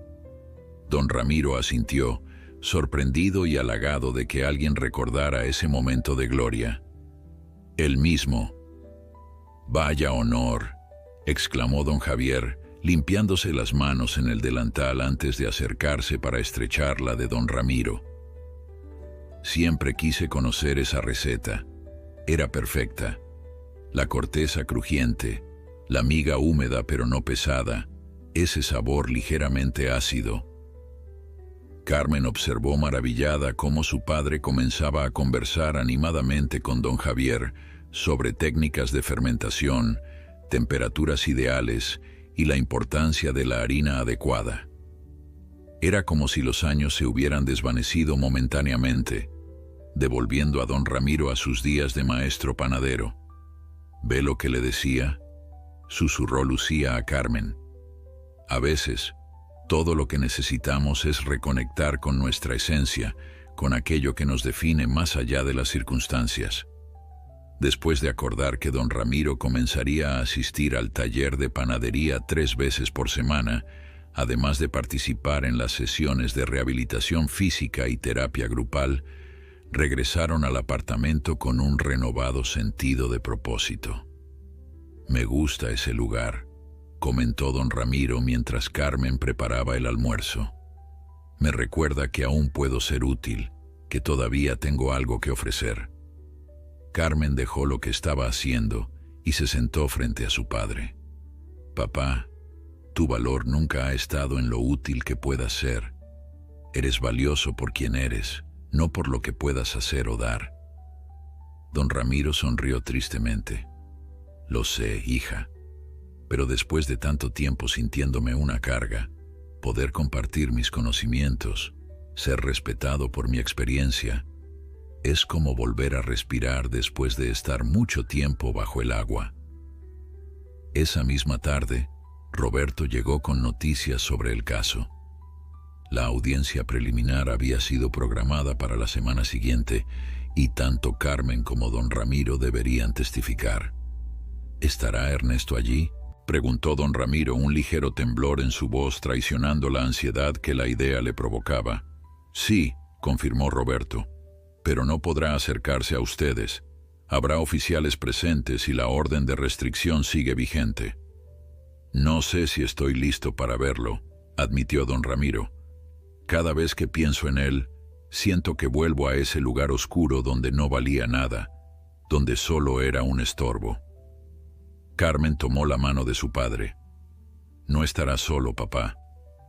Don Ramiro asintió, sorprendido y halagado de que alguien recordara ese momento de gloria. Él mismo. «Vaya honor», exclamó don Javier, limpiándose las manos en el delantal antes de acercarse para estrechar la de don Ramiro. «Siempre quise conocer esa receta. Era perfecta. La corteza crujiente, la miga húmeda pero no pesada, ese sabor ligeramente ácido». Carmen observó maravillada cómo su padre comenzaba a conversar animadamente con don Javier sobre técnicas de fermentación, temperaturas ideales y la importancia de la harina adecuada. Era como si los años se hubieran desvanecido momentáneamente, devolviendo a don Ramiro a sus días de maestro panadero. «¿Ve lo que le decía?», susurró Lucía a Carmen. «A veces, todo lo que necesitamos es reconectar con nuestra esencia, con aquello que nos define más allá de las circunstancias». Después de acordar que don Ramiro comenzaría a asistir al taller de panadería 3 veces por semana, además de participar en las sesiones de rehabilitación física y terapia grupal, regresaron al apartamento con un renovado sentido de propósito. «Me gusta ese lugar», comentó don Ramiro mientras Carmen preparaba el almuerzo. «Me recuerda que aún puedo ser útil, que todavía tengo algo que ofrecer». Carmen dejó lo que estaba haciendo y se sentó frente a su padre. «Papá, tu valor nunca ha estado en lo útil que puedas ser. Eres valioso por quien eres, no por lo que puedas hacer o dar». Don Ramiro sonrió tristemente. «Lo sé, hija, pero después de tanto tiempo sintiéndome una carga, poder compartir mis conocimientos, ser respetado por mi experiencia, es como volver a respirar después de estar mucho tiempo bajo el agua». Esa misma tarde, Roberto llegó con noticias sobre el caso. La audiencia preliminar había sido programada para la semana siguiente y tanto Carmen como don Ramiro deberían testificar. «¿Estará Ernesto allí?», preguntó don Ramiro, un ligero temblor en su voz traicionando la ansiedad que la idea le provocaba. «Sí», confirmó Roberto, «pero no podrá acercarse a ustedes. Habrá oficiales presentes y la orden de restricción sigue vigente». «No sé si estoy listo para verlo», admitió don Ramiro. «Cada vez que pienso en él, siento que vuelvo a ese lugar oscuro donde no valía nada, donde solo era un estorbo». Carmen tomó la mano de su padre. No estarás solo, papá.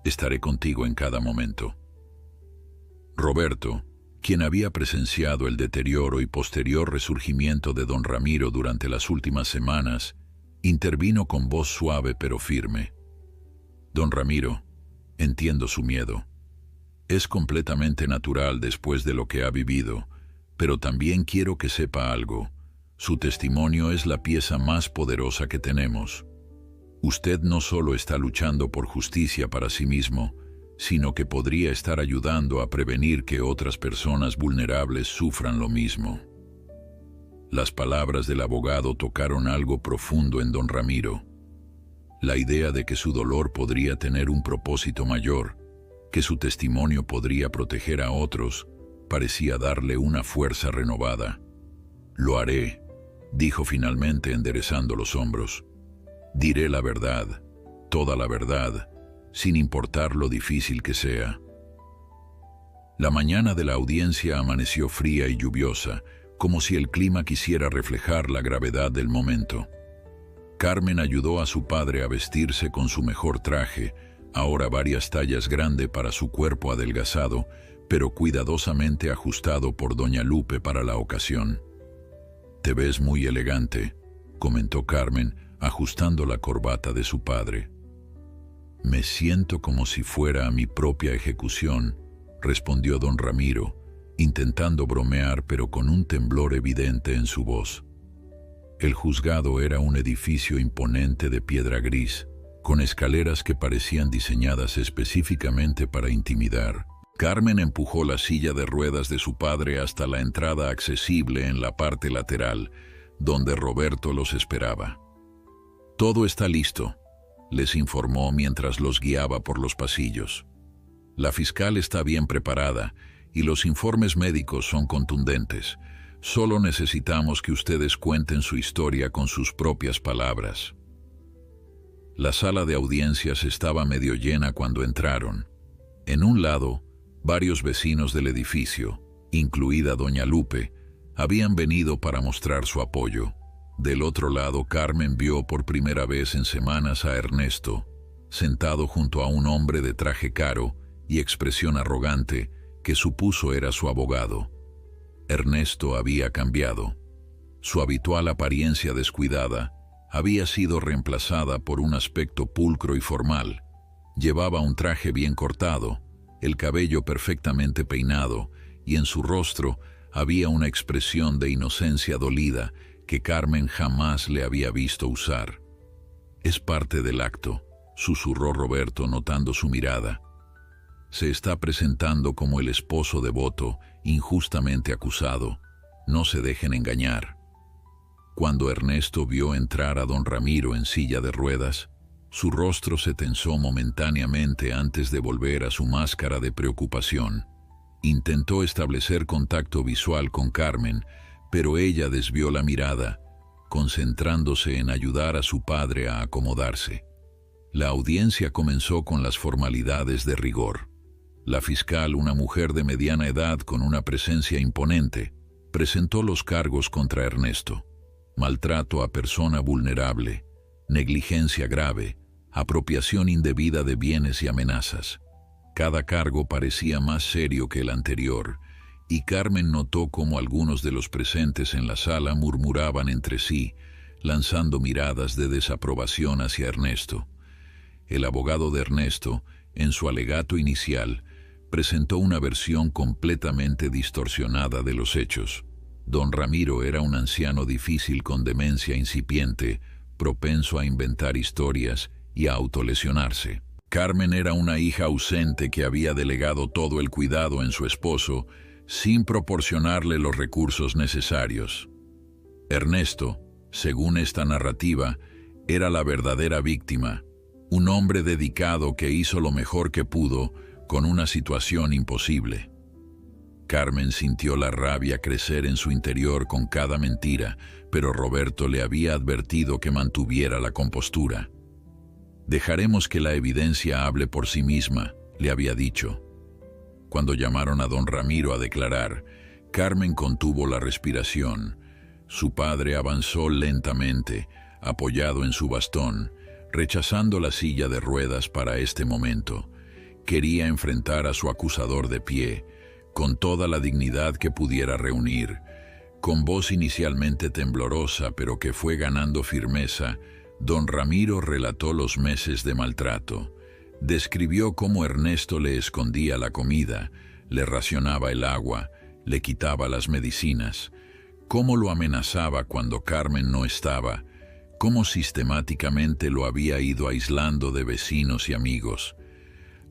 Estaré contigo en cada momento. Roberto, quien había presenciado el deterioro y posterior resurgimiento de don Ramiro durante las últimas semanas, intervino con voz suave pero firme. Don Ramiro, entiendo su miedo. Es completamente natural después de lo que ha vivido, pero también quiero que sepa algo. Su testimonio es la pieza más poderosa que tenemos. Usted no solo está luchando por justicia para sí mismo, sino que podría estar ayudando a prevenir que otras personas vulnerables sufran lo mismo. Las palabras del abogado tocaron algo profundo en don Ramiro. La idea de que su dolor podría tener un propósito mayor, que su testimonio podría proteger a otros, parecía darle una fuerza renovada. Lo haré, dijo finalmente enderezando los hombros. Diré la verdad, toda la verdad, sin importar lo difícil que sea. La mañana de la audiencia amaneció fría y lluviosa, como si el clima quisiera reflejar la gravedad del momento. Carmen ayudó a su padre a vestirse con su mejor traje, ahora varias tallas grande para su cuerpo adelgazado, pero cuidadosamente ajustado por doña Lupe para la ocasión. «Te ves muy elegante», comentó Carmen, ajustando la corbata de su padre. «Me siento como si fuera a mi propia ejecución», respondió don Ramiro, intentando bromear pero con un temblor evidente en su voz. El juzgado era un edificio imponente de piedra gris, con escaleras que parecían diseñadas específicamente para intimidar. Carmen empujó la silla de ruedas de su padre hasta la entrada accesible en la parte lateral, donde Roberto los esperaba. «Todo está listo», les informó mientras los guiaba por los pasillos. «La fiscal está bien preparada y los informes médicos son contundentes. Solo necesitamos que ustedes cuenten su historia con sus propias palabras». La sala de audiencias estaba medio llena cuando entraron. En un lado, varios vecinos del edificio, incluida doña Lupe, habían venido para mostrar su apoyo. Del otro lado, Carmen vio por primera vez en semanas a Ernesto, sentado junto a un hombre de traje caro y expresión arrogante que supuso era su abogado. Ernesto había cambiado. Su habitual apariencia descuidada había sido reemplazada por un aspecto pulcro y formal. Llevaba un traje bien cortado, el cabello perfectamente peinado, y en su rostro había una expresión de inocencia dolida que Carmen jamás le había visto usar. «Es parte del acto», susurró Roberto notando su mirada. «Se está presentando como el esposo devoto, injustamente acusado. No se dejen engañar». Cuando Ernesto vio entrar a don Ramiro en silla de ruedas, su rostro se tensó momentáneamente antes de volver a su máscara de preocupación. Intentó establecer contacto visual con Carmen, pero ella desvió la mirada, concentrándose en ayudar a su padre a acomodarse. La audiencia comenzó con las formalidades de rigor. La fiscal, una mujer de mediana edad con una presencia imponente, presentó los cargos contra Ernesto: maltrato a persona vulnerable, negligencia grave, apropiación indebida de bienes y amenazas. Cada cargo parecía más serio que el anterior, y Carmen notó cómo algunos de los presentes en la sala murmuraban entre sí, lanzando miradas de desaprobación hacia Ernesto. El abogado de Ernesto, en su alegato inicial, presentó una versión completamente distorsionada de los hechos. Don Ramiro era un anciano difícil con demencia incipiente, propenso a inventar historias y a autolesionarse. Carmen era una hija ausente que había delegado todo el cuidado en su esposo, sin proporcionarle los recursos necesarios. Ernesto, según esta narrativa, era la verdadera víctima, un hombre dedicado que hizo lo mejor que pudo con una situación imposible. Carmen sintió la rabia crecer en su interior con cada mentira, pero Roberto le había advertido que mantuviera la compostura. «Dejaremos que la evidencia hable por sí misma», le había dicho. Cuando llamaron a don Ramiro a declarar, Carmen contuvo la respiración. Su padre avanzó lentamente, apoyado en su bastón, rechazando la silla de ruedas para este momento. Quería enfrentar a su acusador de pie, con toda la dignidad que pudiera reunir. Con voz inicialmente temblorosa, pero que fue ganando firmeza, don Ramiro relató los meses de maltrato. Describió cómo Ernesto le escondía la comida, le racionaba el agua, le quitaba las medicinas, cómo lo amenazaba cuando Carmen no estaba, cómo sistemáticamente lo había ido aislando de vecinos y amigos.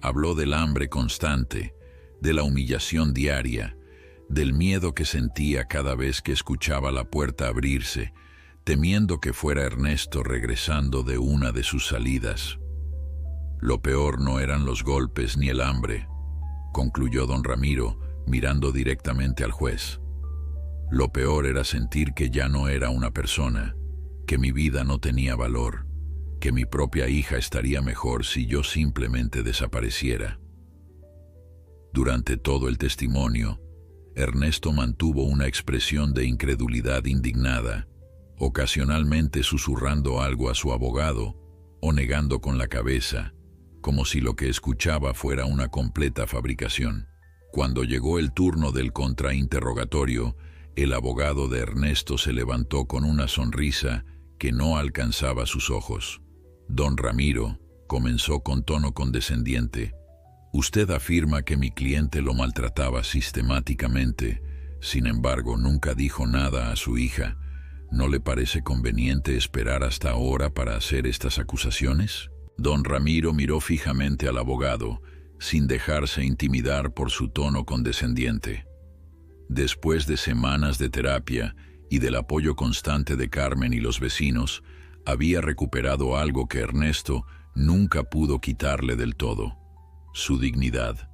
Habló del hambre constante, de la humillación diaria, del miedo que sentía cada vez que escuchaba la puerta abrirse, temiendo que fuera Ernesto regresando de una de sus salidas. Lo peor no eran los golpes ni el hambre, concluyó don Ramiro, mirando directamente al juez. Lo peor era sentir que ya no era una persona, que mi vida no tenía valor, que mi propia hija estaría mejor si yo simplemente desapareciera. Durante todo el testimonio, Ernesto mantuvo una expresión de incredulidad indignada, ocasionalmente susurrando algo a su abogado o negando con la cabeza, como si lo que escuchaba fuera una completa fabricación. Cuando llegó el turno del contrainterrogatorio, el abogado de Ernesto se levantó con una sonrisa que no alcanzaba sus ojos. Don Ramiro comenzó con tono condescendiente. Usted afirma que mi cliente lo maltrataba sistemáticamente, sin embargo nunca dijo nada a su hija. ¿No le parece conveniente esperar hasta ahora para hacer estas acusaciones? Don Ramiro miró fijamente al abogado, sin dejarse intimidar por su tono condescendiente. Después de semanas de terapia y del apoyo constante de Carmen y los vecinos, había recuperado algo que Ernesto nunca pudo quitarle del todo: su dignidad.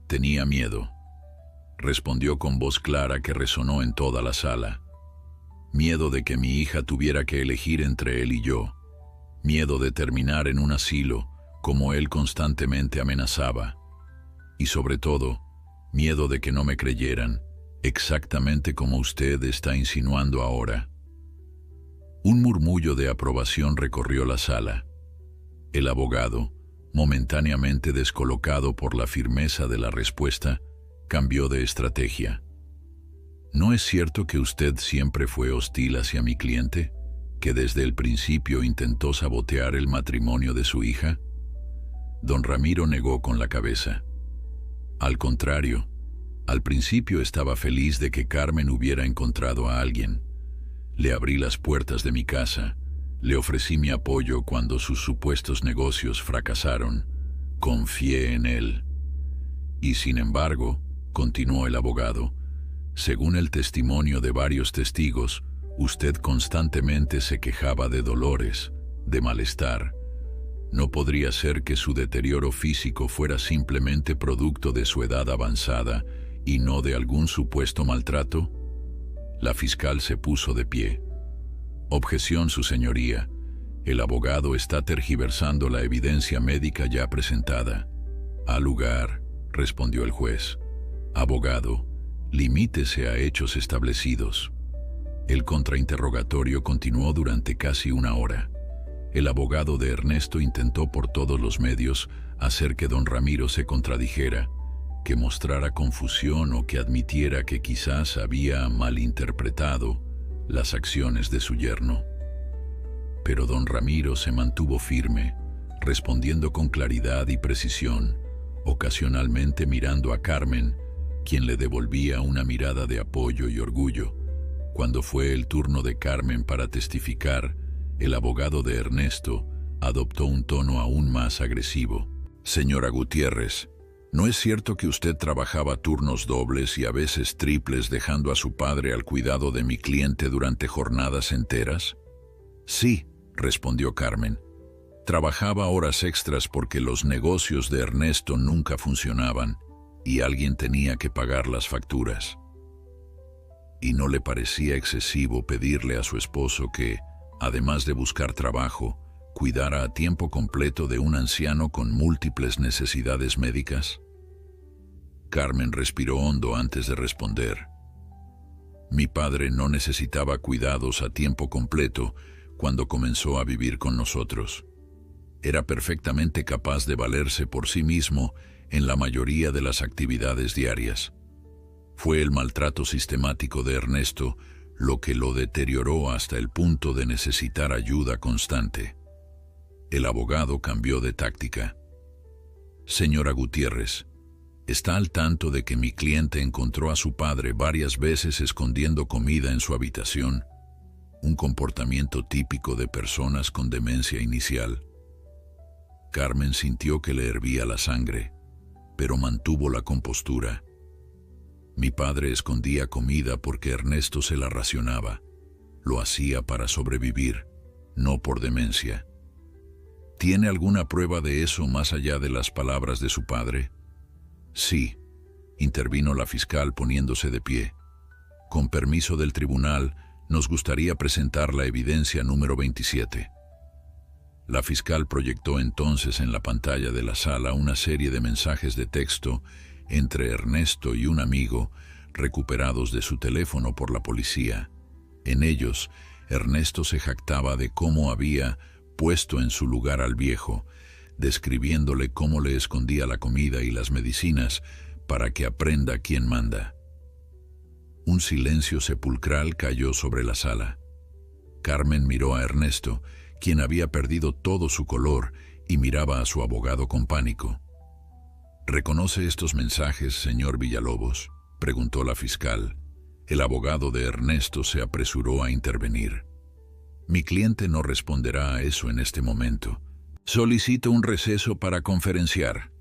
Tenía miedo. Respondió con voz clara que resonó en toda la sala. Miedo de que mi hija tuviera que elegir entre él y yo. Miedo de terminar en un asilo, como él constantemente amenazaba. Y sobre todo, miedo de que no me creyeran, exactamente como usted está insinuando ahora. Un murmullo de aprobación recorrió la sala. El abogado, momentáneamente descolocado por la firmeza de la respuesta, cambió de estrategia. ¿No es cierto que usted siempre fue hostil hacia mi cliente? ¿Que desde el principio intentó sabotear el matrimonio de su hija? Don Ramiro negó con la cabeza. Al contrario, al principio estaba feliz de que Carmen hubiera encontrado a alguien. Le abrí las puertas de mi casa, le ofrecí mi apoyo cuando sus supuestos negocios fracasaron. Confié en él. Y sin embargo, continuó el abogado, según el testimonio de varios testigos, usted constantemente se quejaba de dolores, de malestar. ¿No podría ser que su deterioro físico fuera simplemente producto de su edad avanzada y no de algún supuesto maltrato? La fiscal se puso de pie. Objeción, su señoría. El abogado está tergiversando la evidencia médica ya presentada. Al lugar, respondió el juez. Abogado, limítese a hechos establecidos. El contrainterrogatorio continuó durante casi una hora. El abogado de Ernesto intentó por todos los medios hacer que don Ramiro se contradijera, que mostrara confusión o que admitiera que quizás había malinterpretado las acciones de su yerno. Pero don Ramiro se mantuvo firme, respondiendo con claridad y precisión, ocasionalmente mirando a Carmen, quien le devolvía una mirada de apoyo y orgullo. Cuando fue el turno de Carmen para testificar, el abogado de Ernesto adoptó un tono aún más agresivo. Señora Gutiérrez, ¿no es cierto que usted trabajaba turnos dobles y a veces triples dejando a su padre al cuidado de mi cliente durante jornadas enteras? Sí, respondió Carmen. Trabajaba horas extras porque los negocios de Ernesto nunca funcionaban y alguien tenía que pagar las facturas. ¿Y no le parecía excesivo pedirle a su esposo que, además de buscar trabajo, cuidara a tiempo completo de un anciano con múltiples necesidades médicas? Carmen respiró hondo antes de responder. Mi padre no necesitaba cuidados a tiempo completo cuando comenzó a vivir con nosotros. Era perfectamente capaz de valerse por sí mismo en la mayoría de las actividades diarias. Fue el maltrato sistemático de Ernesto lo que lo deterioró hasta el punto de necesitar ayuda constante. El abogado cambió de táctica. Señora Gutiérrez, ¿está al tanto de que mi cliente encontró a su padre varias veces escondiendo comida en su habitación? Un comportamiento típico de personas con demencia inicial. Carmen sintió que le hervía la sangre, pero mantuvo la compostura. Mi padre escondía comida porque Ernesto se la racionaba. Lo hacía para sobrevivir, no por demencia. ¿Tiene alguna prueba de eso más allá de las palabras de su padre? Sí, intervino la fiscal poniéndose de pie. Con permiso del tribunal, nos gustaría presentar la evidencia número 27. La fiscal proyectó entonces en la pantalla de la sala una serie de mensajes de texto entre Ernesto y un amigo, recuperados de su teléfono por la policía. En ellos, Ernesto se jactaba de cómo había puesto en su lugar al viejo, describiéndole cómo le escondía la comida y las medicinas para que aprenda quién manda. Un silencio sepulcral cayó sobre la sala. Carmen miró a Ernesto, quien había perdido todo su color, y miraba a su abogado con pánico. ¿Reconoce estos mensajes, señor Villalobos?, preguntó la fiscal. El abogado de Ernesto se apresuró a intervenir. Mi cliente no responderá a eso en este momento. Solicito un receso para conferenciar.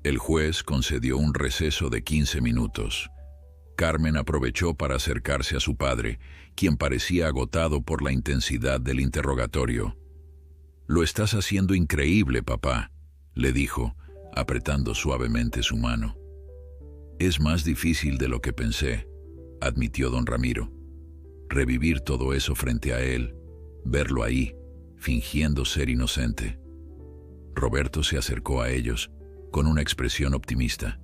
El juez concedió un receso de 15 minutos. Carmen aprovechó para acercarse a su padre, quien parecía agotado por la intensidad del interrogatorio. «Lo estás haciendo increíble, papá», le dijo, apretando suavemente su mano. «Es más difícil de lo que pensé», admitió don Ramiro. Revivir todo eso frente a él, verlo ahí, fingiendo ser inocente. Roberto se acercó a ellos, con una expresión optimista.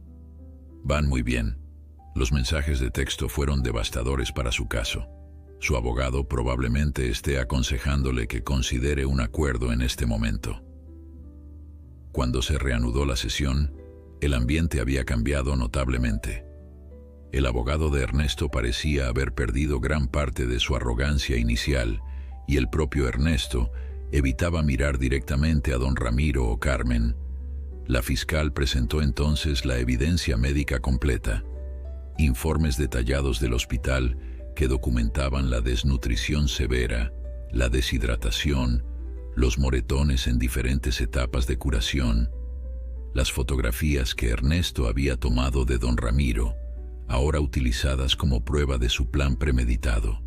«Van muy bien. Los mensajes de texto fueron devastadores para su caso. Su abogado probablemente esté aconsejándole que considere un acuerdo en este momento». Cuando se reanudó la sesión, el ambiente había cambiado notablemente. El abogado de Ernesto parecía haber perdido gran parte de su arrogancia inicial, y el propio Ernesto evitaba mirar directamente a don Ramiro o Carmen. La fiscal presentó entonces la evidencia médica completa. Informes detallados del hospital que documentaban la desnutrición severa, la deshidratación, los moretones en diferentes etapas de curación, las fotografías que Ernesto había tomado de don Ramiro, ahora utilizadas como prueba de su plan premeditado,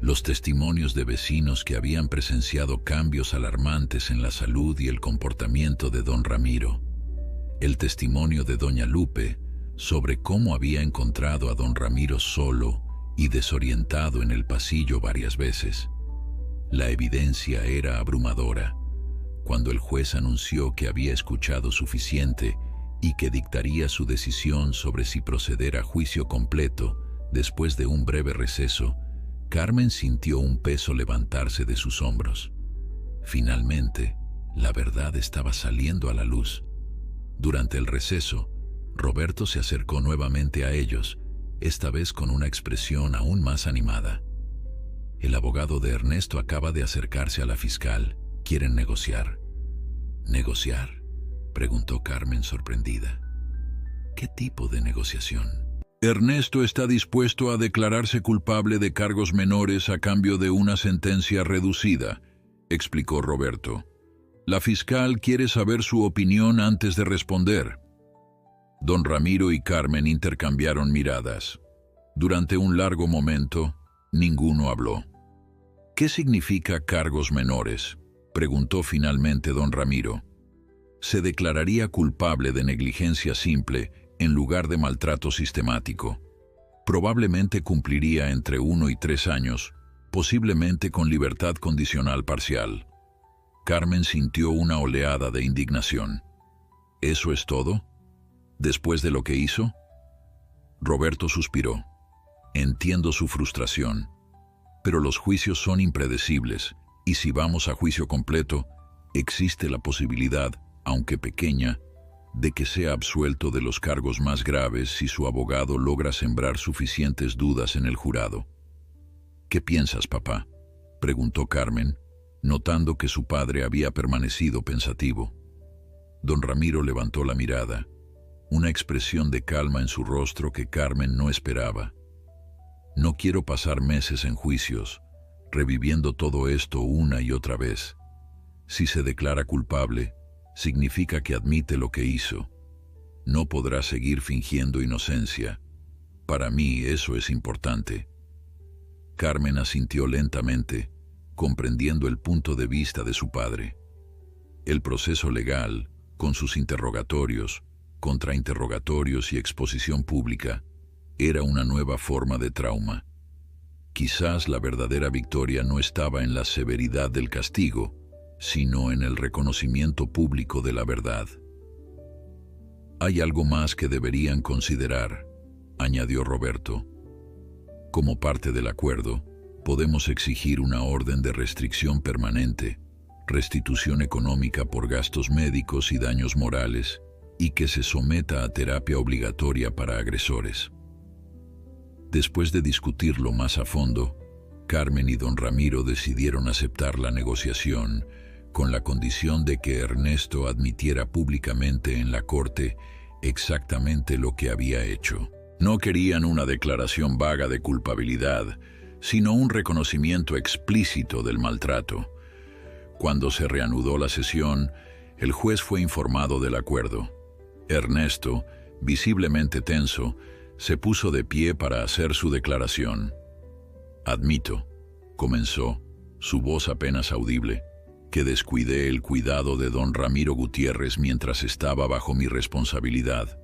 los testimonios de vecinos que habían presenciado cambios alarmantes en la salud y el comportamiento de don Ramiro, el testimonio de doña Lupe sobre cómo había encontrado a don Ramiro solo y desorientado en el pasillo varias veces. La evidencia era abrumadora. Cuando el juez anunció que había escuchado suficiente y que dictaría su decisión sobre si proceder a juicio completo después de un breve receso, Carmen sintió un peso levantarse de sus hombros. Finalmente, la verdad estaba saliendo a la luz. Durante el receso, Roberto se acercó nuevamente a ellos, esta vez con una expresión aún más animada. El abogado de Ernesto acaba de acercarse a la fiscal. ¿Quieren negociar? ¿Negociar?, preguntó Carmen sorprendida. ¿Qué tipo de negociación? Ernesto está dispuesto a declararse culpable de cargos menores a cambio de una sentencia reducida, explicó Roberto. La fiscal quiere saber su opinión antes de responder. Don Ramiro y Carmen intercambiaron miradas. Durante un largo momento, ninguno habló. ¿Qué significa cargos menores?, preguntó finalmente don Ramiro. Se declararía culpable de negligencia simple en lugar de maltrato sistemático. Probablemente cumpliría entre 1 y 3 años, posiblemente con libertad condicional parcial. Carmen sintió una oleada de indignación. ¿Eso es todo? ¿Después de lo que hizo? Roberto suspiró. Entiendo su frustración. Pero los juicios son impredecibles, y si vamos a juicio completo, existe la posibilidad, aunque pequeña, de que sea absuelto de los cargos más graves si su abogado logra sembrar suficientes dudas en el jurado. ¿Qué piensas, papá?, preguntó Carmen, notando que su padre había permanecido pensativo. Don Ramiro levantó la mirada, una expresión de calma en su rostro que Carmen no esperaba. No quiero pasar meses en juicios, reviviendo todo esto una y otra vez. Si se declara culpable, significa que admite lo que hizo. No podrá seguir fingiendo inocencia. Para mí eso es importante. Carmen asintió lentamente, comprendiendo el punto de vista de su padre. El proceso legal, con sus interrogatorios, contrainterrogatorios y exposición pública, era una nueva forma de trauma. Quizás la verdadera victoria no estaba en la severidad del castigo, sino en el reconocimiento público de la verdad. Hay algo más que deberían considerar, añadió Roberto. Como parte del acuerdo, podemos exigir una orden de restricción permanente, restitución económica por gastos médicos y daños morales, y que se someta a terapia obligatoria para agresores. Después de discutirlo más a fondo, Carmen y don Ramiro decidieron aceptar la negociación con la condición de que Ernesto admitiera públicamente en la corte exactamente lo que había hecho. No querían una declaración vaga de culpabilidad, sino un reconocimiento explícito del maltrato. Cuando se reanudó la sesión, el juez fue informado del acuerdo. Ernesto, visiblemente tenso, se puso de pie para hacer su declaración. Admito, comenzó, su voz apenas audible, que descuidé el cuidado de don Ramiro Gutiérrez mientras estaba bajo mi responsabilidad.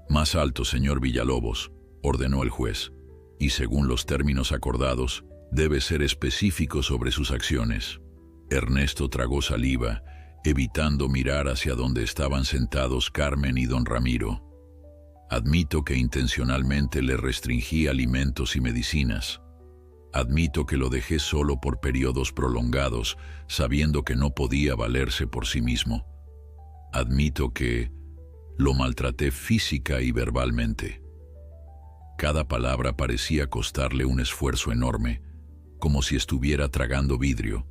Más alto, señor Villalobos, ordenó el juez, y según los términos acordados, debe ser específico sobre sus acciones. Ernesto tragó saliva, evitando mirar hacia donde estaban sentados Carmen y don Ramiro. Admito que intencionalmente le restringí alimentos y medicinas. Admito que lo dejé solo por periodos prolongados, sabiendo que no podía valerse por sí mismo. Admito que lo maltraté física y verbalmente. Cada palabra parecía costarle un esfuerzo enorme, como si estuviera tragando vidrio.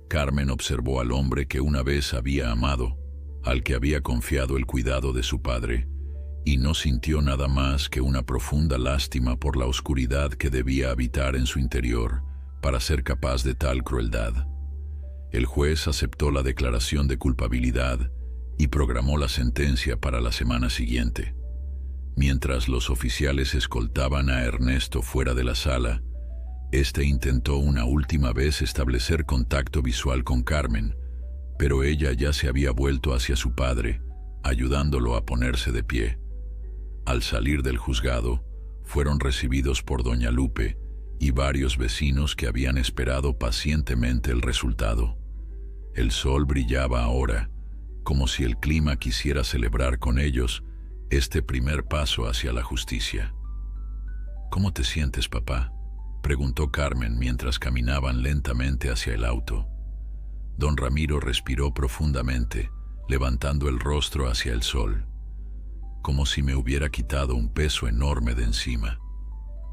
Carmen observó al hombre que una vez había amado, al que había confiado el cuidado de su padre, y no sintió nada más que una profunda lástima por la oscuridad que debía habitar en su interior para ser capaz de tal crueldad. El juez aceptó la declaración de culpabilidad y programó la sentencia para la semana siguiente. Mientras los oficiales escoltaban a Ernesto fuera de la sala, este intentó una última vez establecer contacto visual con Carmen, pero ella ya se había vuelto hacia su padre, ayudándolo a ponerse de pie. Al salir del juzgado, fueron recibidos por doña Lupe y varios vecinos que habían esperado pacientemente el resultado. El sol brillaba ahora, como si el clima quisiera celebrar con ellos este primer paso hacia la justicia. ¿Cómo te sientes, papá?, preguntó Carmen mientras caminaban lentamente hacia el auto. Don Ramiro respiró profundamente, levantando el rostro hacia el sol, como si me hubiera quitado un peso enorme de encima.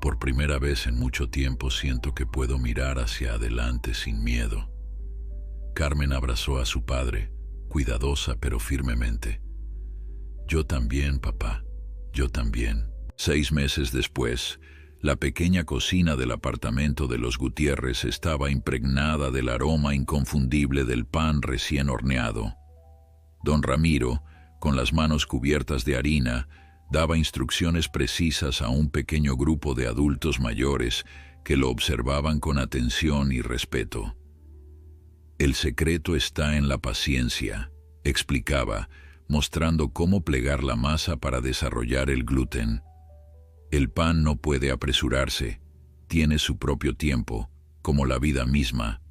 Por primera vez en mucho tiempo siento que puedo mirar hacia adelante sin miedo. Carmen abrazó a su padre, cuidadosa pero firmemente. Yo también, papá, yo también. 6 meses después, la pequeña cocina del apartamento de los Gutiérrez estaba impregnada del aroma inconfundible del pan recién horneado. Don Ramiro, con las manos cubiertas de harina, daba instrucciones precisas a un pequeño grupo de adultos mayores que lo observaban con atención y respeto. El secreto está en la paciencia, explicaba, mostrando cómo plegar la masa para desarrollar el gluten. El pan no puede apresurarse, tiene su propio tiempo, como la vida misma.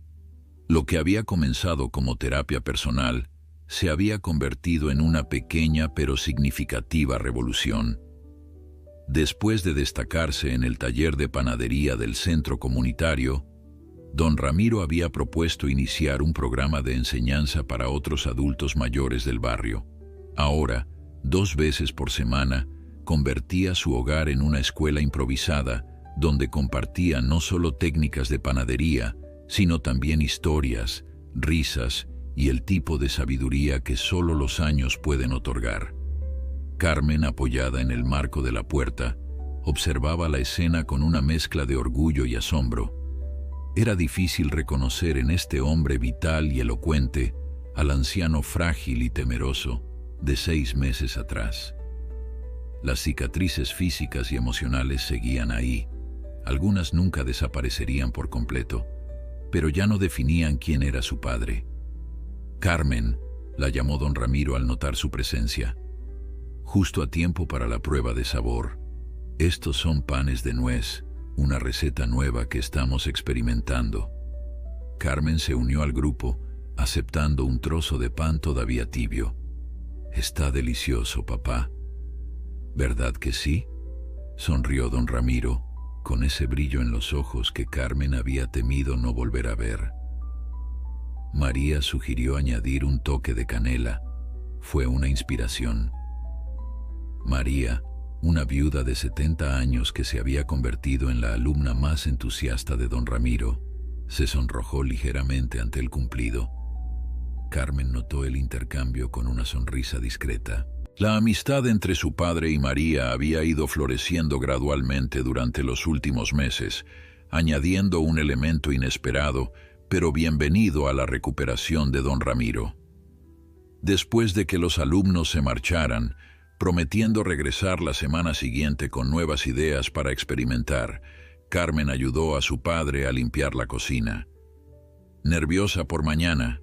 Lo que había comenzado como terapia personal se había convertido en una pequeña pero significativa revolución. Después de destacarse en el taller de panadería del centro comunitario, don Ramiro había propuesto iniciar un programa de enseñanza para otros adultos mayores del barrio. Ahora, 2 veces por semana, convertía su hogar en una escuela improvisada donde compartía no solo técnicas de panadería, sino también historias, risas y el tipo de sabiduría que solo los años pueden otorgar. Carmen, apoyada en el marco de la puerta, observaba la escena con una mezcla de orgullo y asombro. Era difícil reconocer en este hombre vital y elocuente al anciano frágil y temeroso de 6 meses atrás. Las cicatrices físicas y emocionales seguían ahí. Algunas nunca desaparecerían por completo, pero ya no definían quién era su padre. Carmen, la llamó don Ramiro al notar su presencia. Justo a tiempo para la prueba de sabor. Estos son panes de nuez, una receta nueva que estamos experimentando. Carmen se unió al grupo, aceptando un trozo de pan todavía tibio. Está delicioso, papá. ¿Verdad que sí? Sonrió don Ramiro, con ese brillo en los ojos que Carmen había temido no volver a ver. María sugirió añadir un toque de canela. Fue una inspiración. María, una viuda de 70 años que se había convertido en la alumna más entusiasta de don Ramiro, se sonrojó ligeramente ante el cumplido. Carmen notó el intercambio con una sonrisa discreta. La amistad entre su padre y María había ido floreciendo gradualmente durante los últimos meses, añadiendo un elemento inesperado, pero bienvenido a la recuperación de don Ramiro. Después de que los alumnos se marcharan, prometiendo regresar la semana siguiente con nuevas ideas para experimentar, Carmen ayudó a su padre a limpiar la cocina. ¿Nerviosa por mañana?,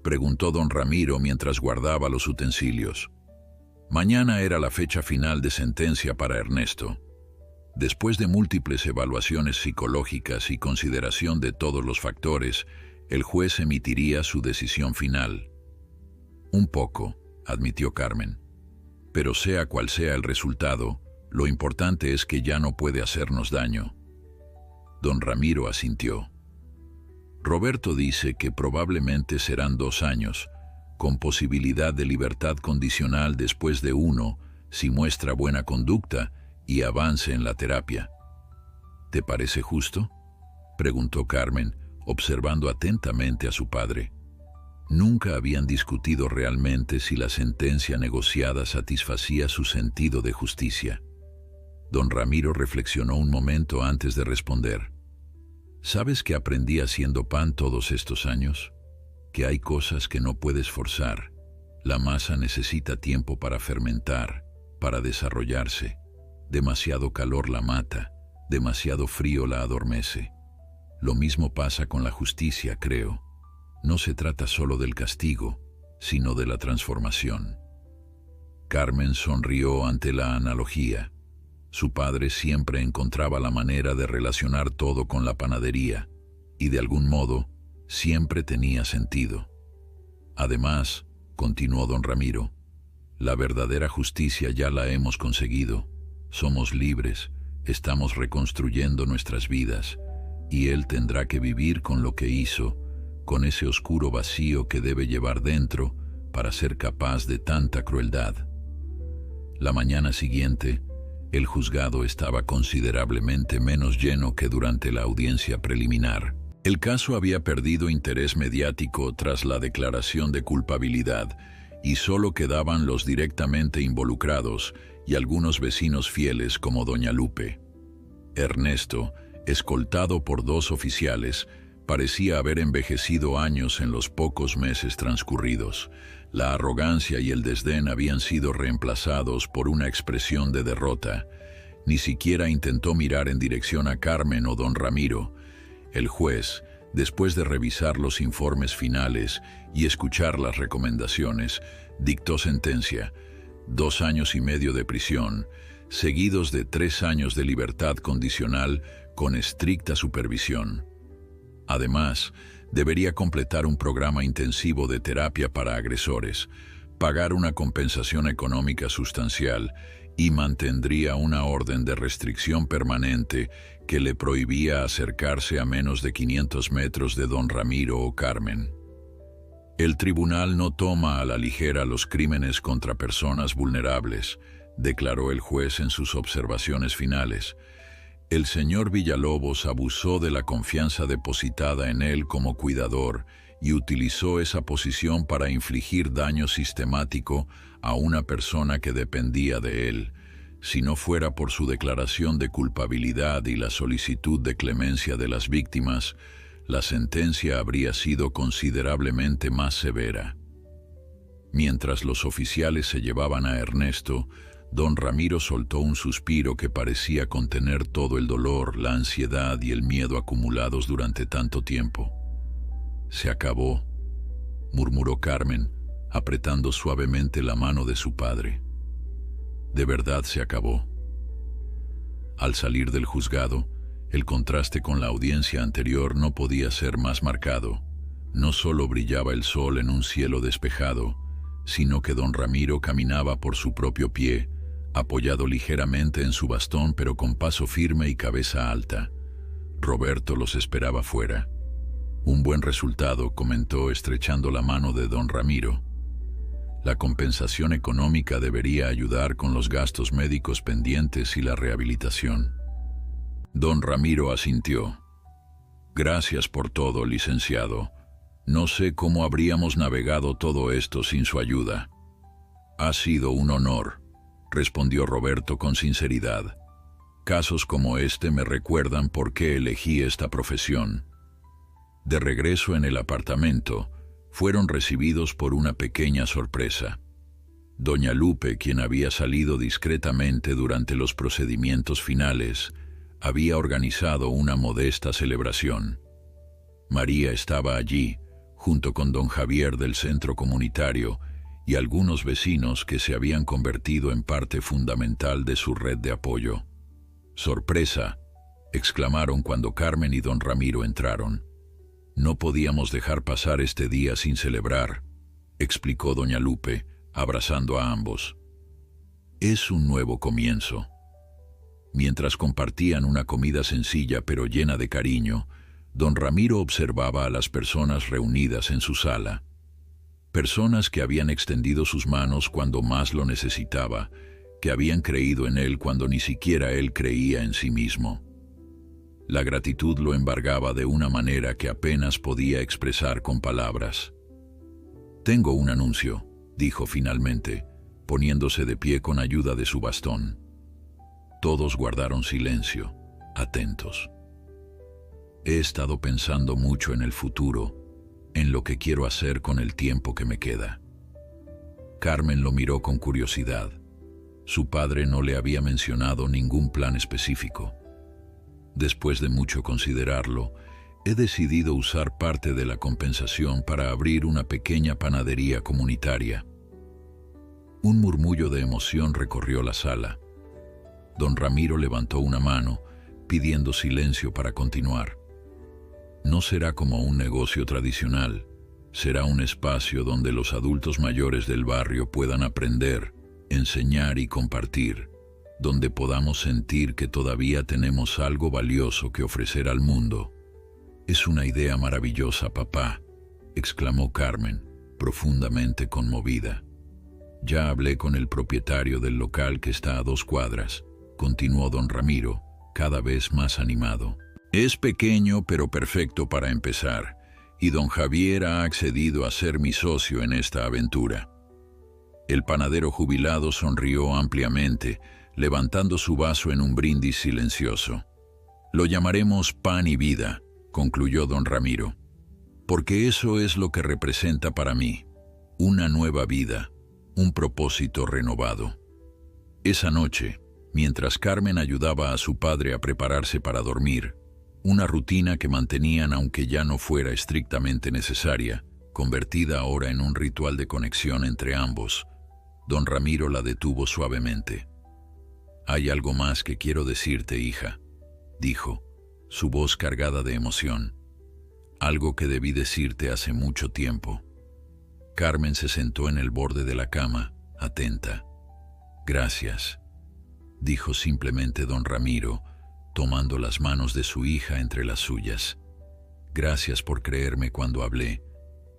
preguntó don Ramiro mientras guardaba los utensilios. Mañana era la fecha final de sentencia para Ernesto. Después de múltiples evaluaciones psicológicas y consideración de todos los factores, el juez emitiría su decisión final. Un poco, admitió Carmen. Pero sea cual sea el resultado, lo importante es que ya no puede hacernos daño. Don Ramiro asintió. Roberto dice que probablemente serán 2 años, con posibilidad de libertad condicional después de 1, si muestra buena conducta y avance en la terapia. ¿Te parece justo?, preguntó Carmen, observando atentamente a su padre. Nunca habían discutido realmente si la sentencia negociada satisfacía su sentido de justicia. Don Ramiro reflexionó un momento antes de responder. ¿Sabes qué aprendí haciendo pan todos estos años? Que hay cosas que no puedes forzar. La masa necesita tiempo para fermentar, para desarrollarse. Demasiado calor la mata, demasiado frío la adormece. Lo mismo pasa con la justicia, creo. No se trata solo del castigo, sino de la transformación. Carmen sonrió ante la analogía. Su padre siempre encontraba la manera de relacionar todo con la panadería, y de algún modo, siempre tenía sentido. Además, continuó don Ramiro, la verdadera justicia ya la hemos conseguido. Somos libres, estamos reconstruyendo nuestras vidas, y él tendrá que vivir con lo que hizo, con ese oscuro vacío que debe llevar dentro para ser capaz de tanta crueldad. La mañana siguiente, el juzgado estaba considerablemente menos lleno que durante la audiencia preliminar. El caso había perdido interés mediático tras la declaración de culpabilidad y solo quedaban los directamente involucrados y algunos vecinos fieles como doña Lupe. Ernesto, escoltado por 2 oficiales, parecía haber envejecido años en los pocos meses transcurridos. La arrogancia y el desdén habían sido reemplazados por una expresión de derrota. Ni siquiera intentó mirar en dirección a Carmen o don Ramiro. El juez, después de revisar los informes finales y escuchar las recomendaciones, dictó sentencia: 2 años y medio de prisión, seguidos de 3 años de libertad condicional con estricta supervisión. Además, debería completar un programa intensivo de terapia para agresores, pagar una compensación económica sustancial y mantendría una orden de restricción permanente que le prohibía acercarse a menos de 500 metros de don Ramiro o Carmen. El tribunal no toma a la ligera los crímenes contra personas vulnerables, declaró el juez en sus observaciones finales. El señor Villalobos abusó de la confianza depositada en él como cuidador y utilizó esa posición para infligir daño sistemático a una persona que dependía de él. Si no fuera por su declaración de culpabilidad y la solicitud de clemencia de las víctimas, la sentencia habría sido considerablemente más severa. Mientras los oficiales se llevaban a Ernesto, don Ramiro soltó un suspiro que parecía contener todo el dolor, la ansiedad y el miedo acumulados durante tanto tiempo. «Se acabó», murmuró Carmen, apretando suavemente la mano de su padre. De verdad se acabó. Al salir del juzgado, el contraste con la audiencia anterior no podía ser más marcado. No solo brillaba el sol en un cielo despejado, sino que don Ramiro caminaba por su propio pie, apoyado ligeramente en su bastón pero con paso firme y cabeza alta. Roberto los esperaba fuera. «Un buen resultado», comentó estrechando la mano de don Ramiro. «La compensación económica debería ayudar con los gastos médicos pendientes y la rehabilitación». Don Ramiro asintió. «Gracias por todo, licenciado. No sé cómo habríamos navegado todo esto sin su ayuda». «Ha sido un honor», respondió Roberto con sinceridad. «Casos como este me recuerdan por qué elegí esta profesión». De regreso en el apartamento, fueron recibidos por una pequeña sorpresa. Doña Lupe, quien había salido discretamente durante los procedimientos finales, había organizado una modesta celebración. María estaba allí, junto con don Javier del centro comunitario y algunos vecinos que se habían convertido en parte fundamental de su red de apoyo. «¡Sorpresa!», exclamaron cuando Carmen y don Ramiro entraron. «No podíamos dejar pasar este día sin celebrar», explicó doña Lupe, abrazando a ambos. «Es un nuevo comienzo». Mientras compartían una comida sencilla pero llena de cariño, don Ramiro observaba a las personas reunidas en su sala. Personas que habían extendido sus manos cuando más lo necesitaba, que habían creído en él cuando ni siquiera él creía en sí mismo. La gratitud lo embargaba de una manera que apenas podía expresar con palabras. «Tengo un anuncio», dijo finalmente, poniéndose de pie con ayuda de su bastón. Todos guardaron silencio, atentos. «He estado pensando mucho en el futuro, en lo que quiero hacer con el tiempo que me queda». Carmen lo miró con curiosidad. Su padre no le había mencionado ningún plan específico. «Después de mucho considerarlo, he decidido usar parte de la compensación para abrir una pequeña panadería comunitaria». Un murmullo de emoción recorrió la sala. Don Ramiro levantó una mano, pidiendo silencio para continuar. «No será como un negocio tradicional. Será un espacio donde los adultos mayores del barrio puedan aprender, enseñar y compartir, donde podamos sentir que todavía tenemos algo valioso que ofrecer al mundo». «Es una idea maravillosa, papá», exclamó Carmen, profundamente conmovida. «Ya hablé con el propietario del local que está a 2 cuadras», continuó don Ramiro, cada vez más animado. «Es pequeño pero perfecto para empezar, y don Javier ha accedido a ser mi socio en esta aventura». El panadero jubilado sonrió ampliamente, levantando su vaso en un brindis silencioso. «Lo llamaremos Pan y Vida», concluyó don Ramiro, «porque eso es lo que representa para mí, una nueva vida, un propósito renovado». Esa noche, mientras Carmen ayudaba a su padre a prepararse para dormir, una rutina que mantenían aunque ya no fuera estrictamente necesaria, convertida ahora en un ritual de conexión entre ambos, don Ramiro la detuvo suavemente. «Hay algo más que quiero decirte, hija», dijo, su voz cargada de emoción. «Algo que debí decirte hace mucho tiempo». Carmen se sentó en el borde de la cama, atenta. «Gracias», dijo simplemente don Ramiro, tomando las manos de su hija entre las suyas. Gracias por creerme cuando hablé,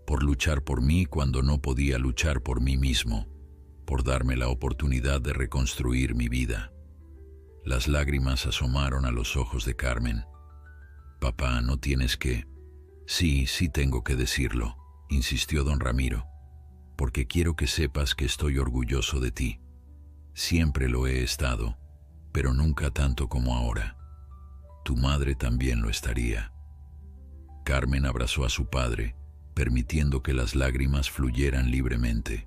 por luchar por mí cuando no podía luchar por mí mismo, por darme la oportunidad de reconstruir mi vida. Las lágrimas asomaron a los ojos de Carmen. Papá, no tienes que... Sí, sí tengo que decirlo, insistió don Ramiro, porque quiero que sepas que estoy orgulloso de ti. Siempre lo he estado, pero nunca tanto como ahora. Tu madre también lo estaría. Carmen abrazó a su padre, permitiendo que las lágrimas fluyeran libremente.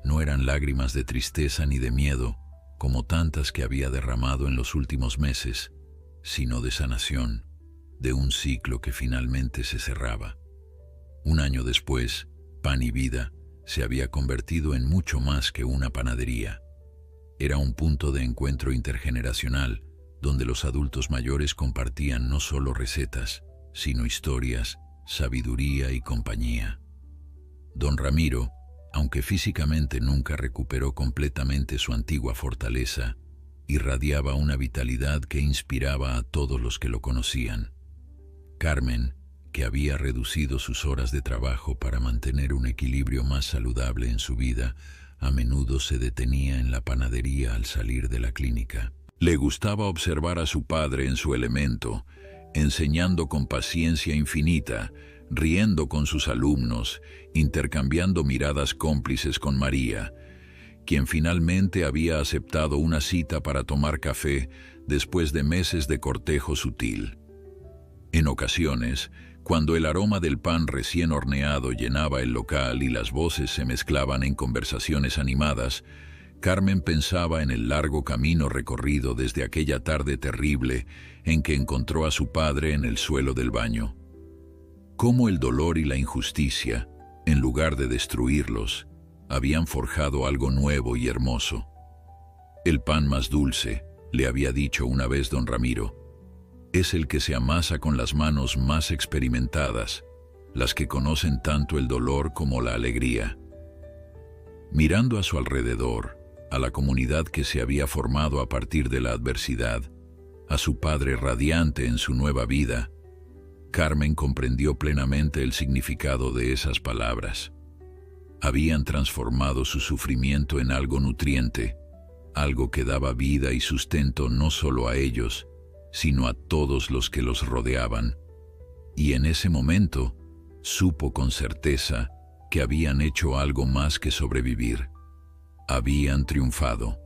No eran lágrimas de tristeza ni de miedo, como tantas que había derramado en los últimos meses, sino de sanación, de un ciclo que finalmente se cerraba. Un año después, Pan y Vida se había convertido en mucho más que una panadería. Era un punto de encuentro intergeneracional, donde los adultos mayores compartían no solo recetas, sino historias, sabiduría y compañía. Don Ramiro, aunque físicamente nunca recuperó completamente su antigua fortaleza, irradiaba una vitalidad que inspiraba a todos los que lo conocían. Carmen, que había reducido sus horas de trabajo para mantener un equilibrio más saludable en su vida, a menudo se detenía en la panadería al salir de la clínica. Le gustaba observar a su padre en su elemento, enseñando con paciencia infinita, riendo con sus alumnos, intercambiando miradas cómplices con María, quien finalmente había aceptado una cita para tomar café después de meses de cortejo sutil. En ocasiones, cuando el aroma del pan recién horneado llenaba el local y las voces se mezclaban en conversaciones animadas, Carmen pensaba en el largo camino recorrido desde aquella tarde terrible en que encontró a su padre en el suelo del baño. Cómo el dolor y la injusticia, en lugar de destruirlos, habían forjado algo nuevo y hermoso. El pan más dulce, le había dicho una vez don Ramiro, es el que se amasa con las manos más experimentadas, las que conocen tanto el dolor como la alegría. Mirando a su alrededor, a la comunidad que se había formado a partir de la adversidad, a su padre radiante en su nueva vida, Carmen comprendió plenamente el significado de esas palabras. Habían transformado su sufrimiento en algo nutriente, algo que daba vida y sustento no solo a ellos, sino a todos los que los rodeaban. Y en ese momento, supo con certeza que habían hecho algo más que sobrevivir. Habían triunfado.